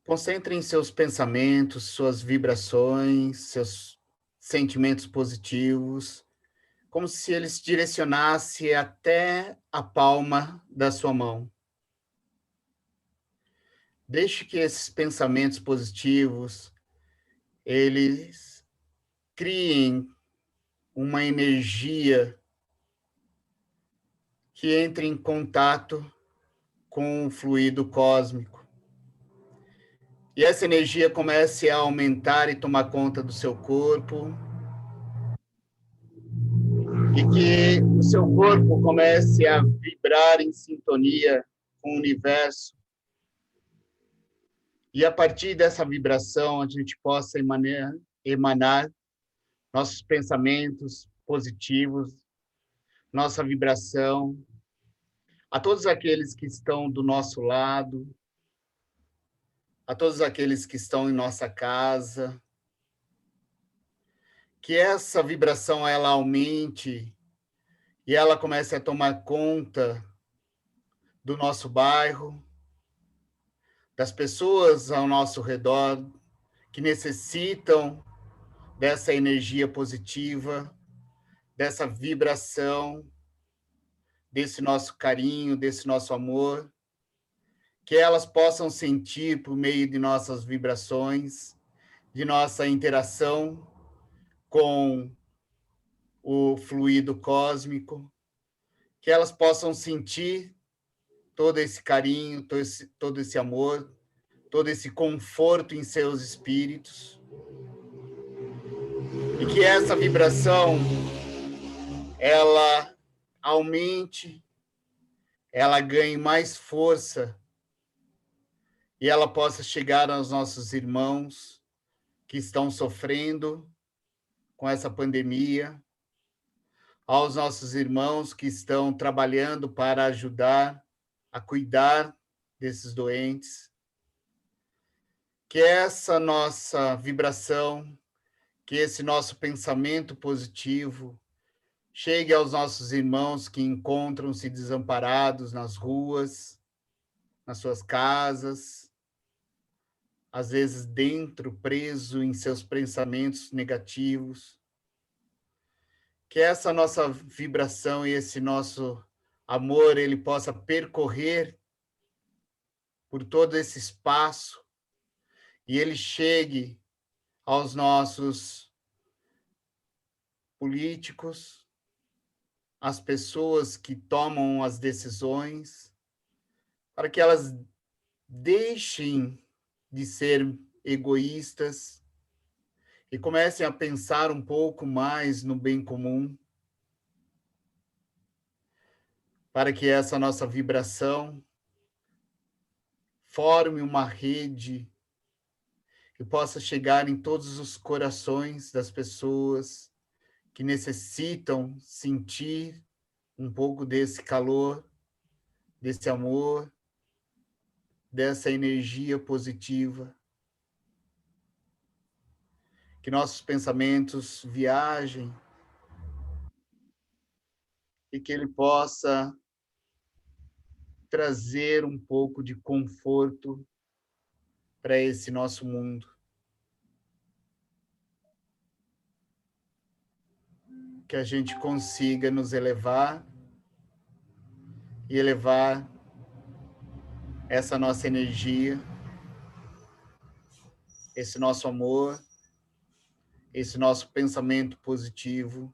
Concentrem seus pensamentos, suas vibrações, seus sentimentos positivos, como se eles direcionassem até a palma da sua mão. Deixe que esses pensamentos positivos, eles criem uma energia que entre em contato com o fluido cósmico. E essa energia comece a aumentar e tomar conta do seu corpo. E que o seu corpo comece a vibrar em sintonia com o universo. E a partir dessa vibração, a gente possa emanar nossos pensamentos positivos, nossa vibração, a todos aqueles que estão do nosso lado, a todos aqueles que estão em nossa casa, que essa vibração ela aumente e ela comece a tomar conta do nosso bairro, das pessoas ao nosso redor que necessitam dessa energia positiva, dessa vibração, desse nosso carinho, desse nosso amor, que elas possam sentir por meio de nossas vibrações, de nossa interação com o fluido cósmico, que elas possam sentir todo esse carinho, todo esse amor, todo esse conforto em seus espíritos, e que essa vibração, ela aumente, ela ganhe mais força, e ela possa chegar aos nossos irmãos que estão sofrendo com essa pandemia, aos nossos irmãos que estão trabalhando para ajudar a cuidar desses doentes. Que essa nossa vibração, que esse nosso pensamento positivo chegue aos nossos irmãos que encontram-se desamparados nas ruas, nas suas casas, às vezes dentro, preso em seus pensamentos negativos. Que essa nossa vibração e esse nosso amor, ele possa percorrer por todo esse espaço e ele chegue aos nossos políticos, às pessoas que tomam as decisões, para que elas deixem de ser egoístas e comecem a pensar um pouco mais no bem comum, para que essa nossa vibração forme uma rede que possa chegar em todos os corações das pessoas que necessitam sentir um pouco desse calor, desse amor, dessa energia positiva. Que nossos pensamentos viajem e que ele possa trazer um pouco de conforto para esse nosso mundo. Que a gente consiga nos elevar e elevar essa nossa energia, esse nosso amor, esse nosso pensamento positivo,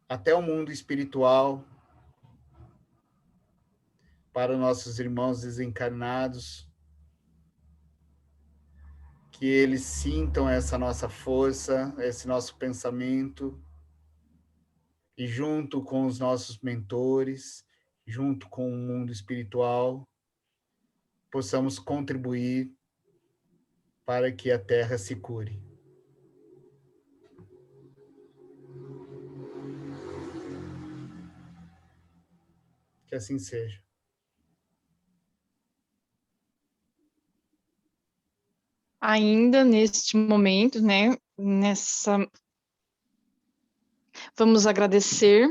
até o mundo espiritual, para os nossos irmãos desencarnados, que eles sintam essa nossa força, esse nosso pensamento, e junto com os nossos mentores, junto com o mundo espiritual, possamos contribuir para que a Terra se cure. Que assim seja. Ainda neste momento, né, vamos agradecer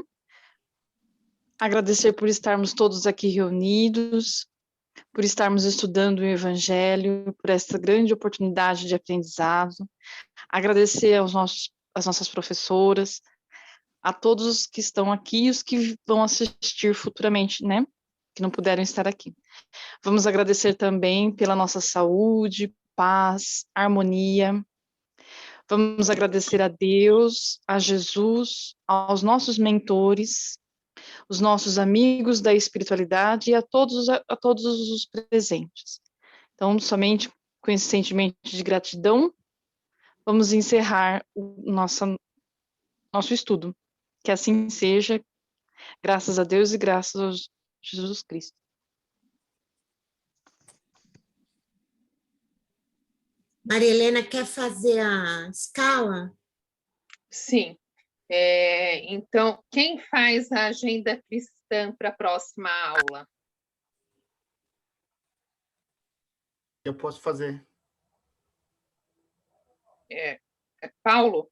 por estarmos todos aqui reunidos, por estarmos estudando o Evangelho, por essa grande oportunidade de aprendizado, agradecer às nossas professoras, a todos os que estão aqui e os que vão assistir futuramente, né, que não puderam estar aqui. Vamos agradecer também pela nossa saúde, paz, harmonia. Vamos agradecer a Deus, a Jesus, aos nossos mentores, os nossos amigos da espiritualidade e a todos os presentes. Então, somente com esse sentimento de gratidão, vamos encerrar o nosso estudo. Que assim seja, graças a Deus e graças a Jesus Cristo. Maria Helena quer fazer a escala? Sim. Então, quem faz a agenda cristã para a próxima aula? Eu posso fazer. Paulo?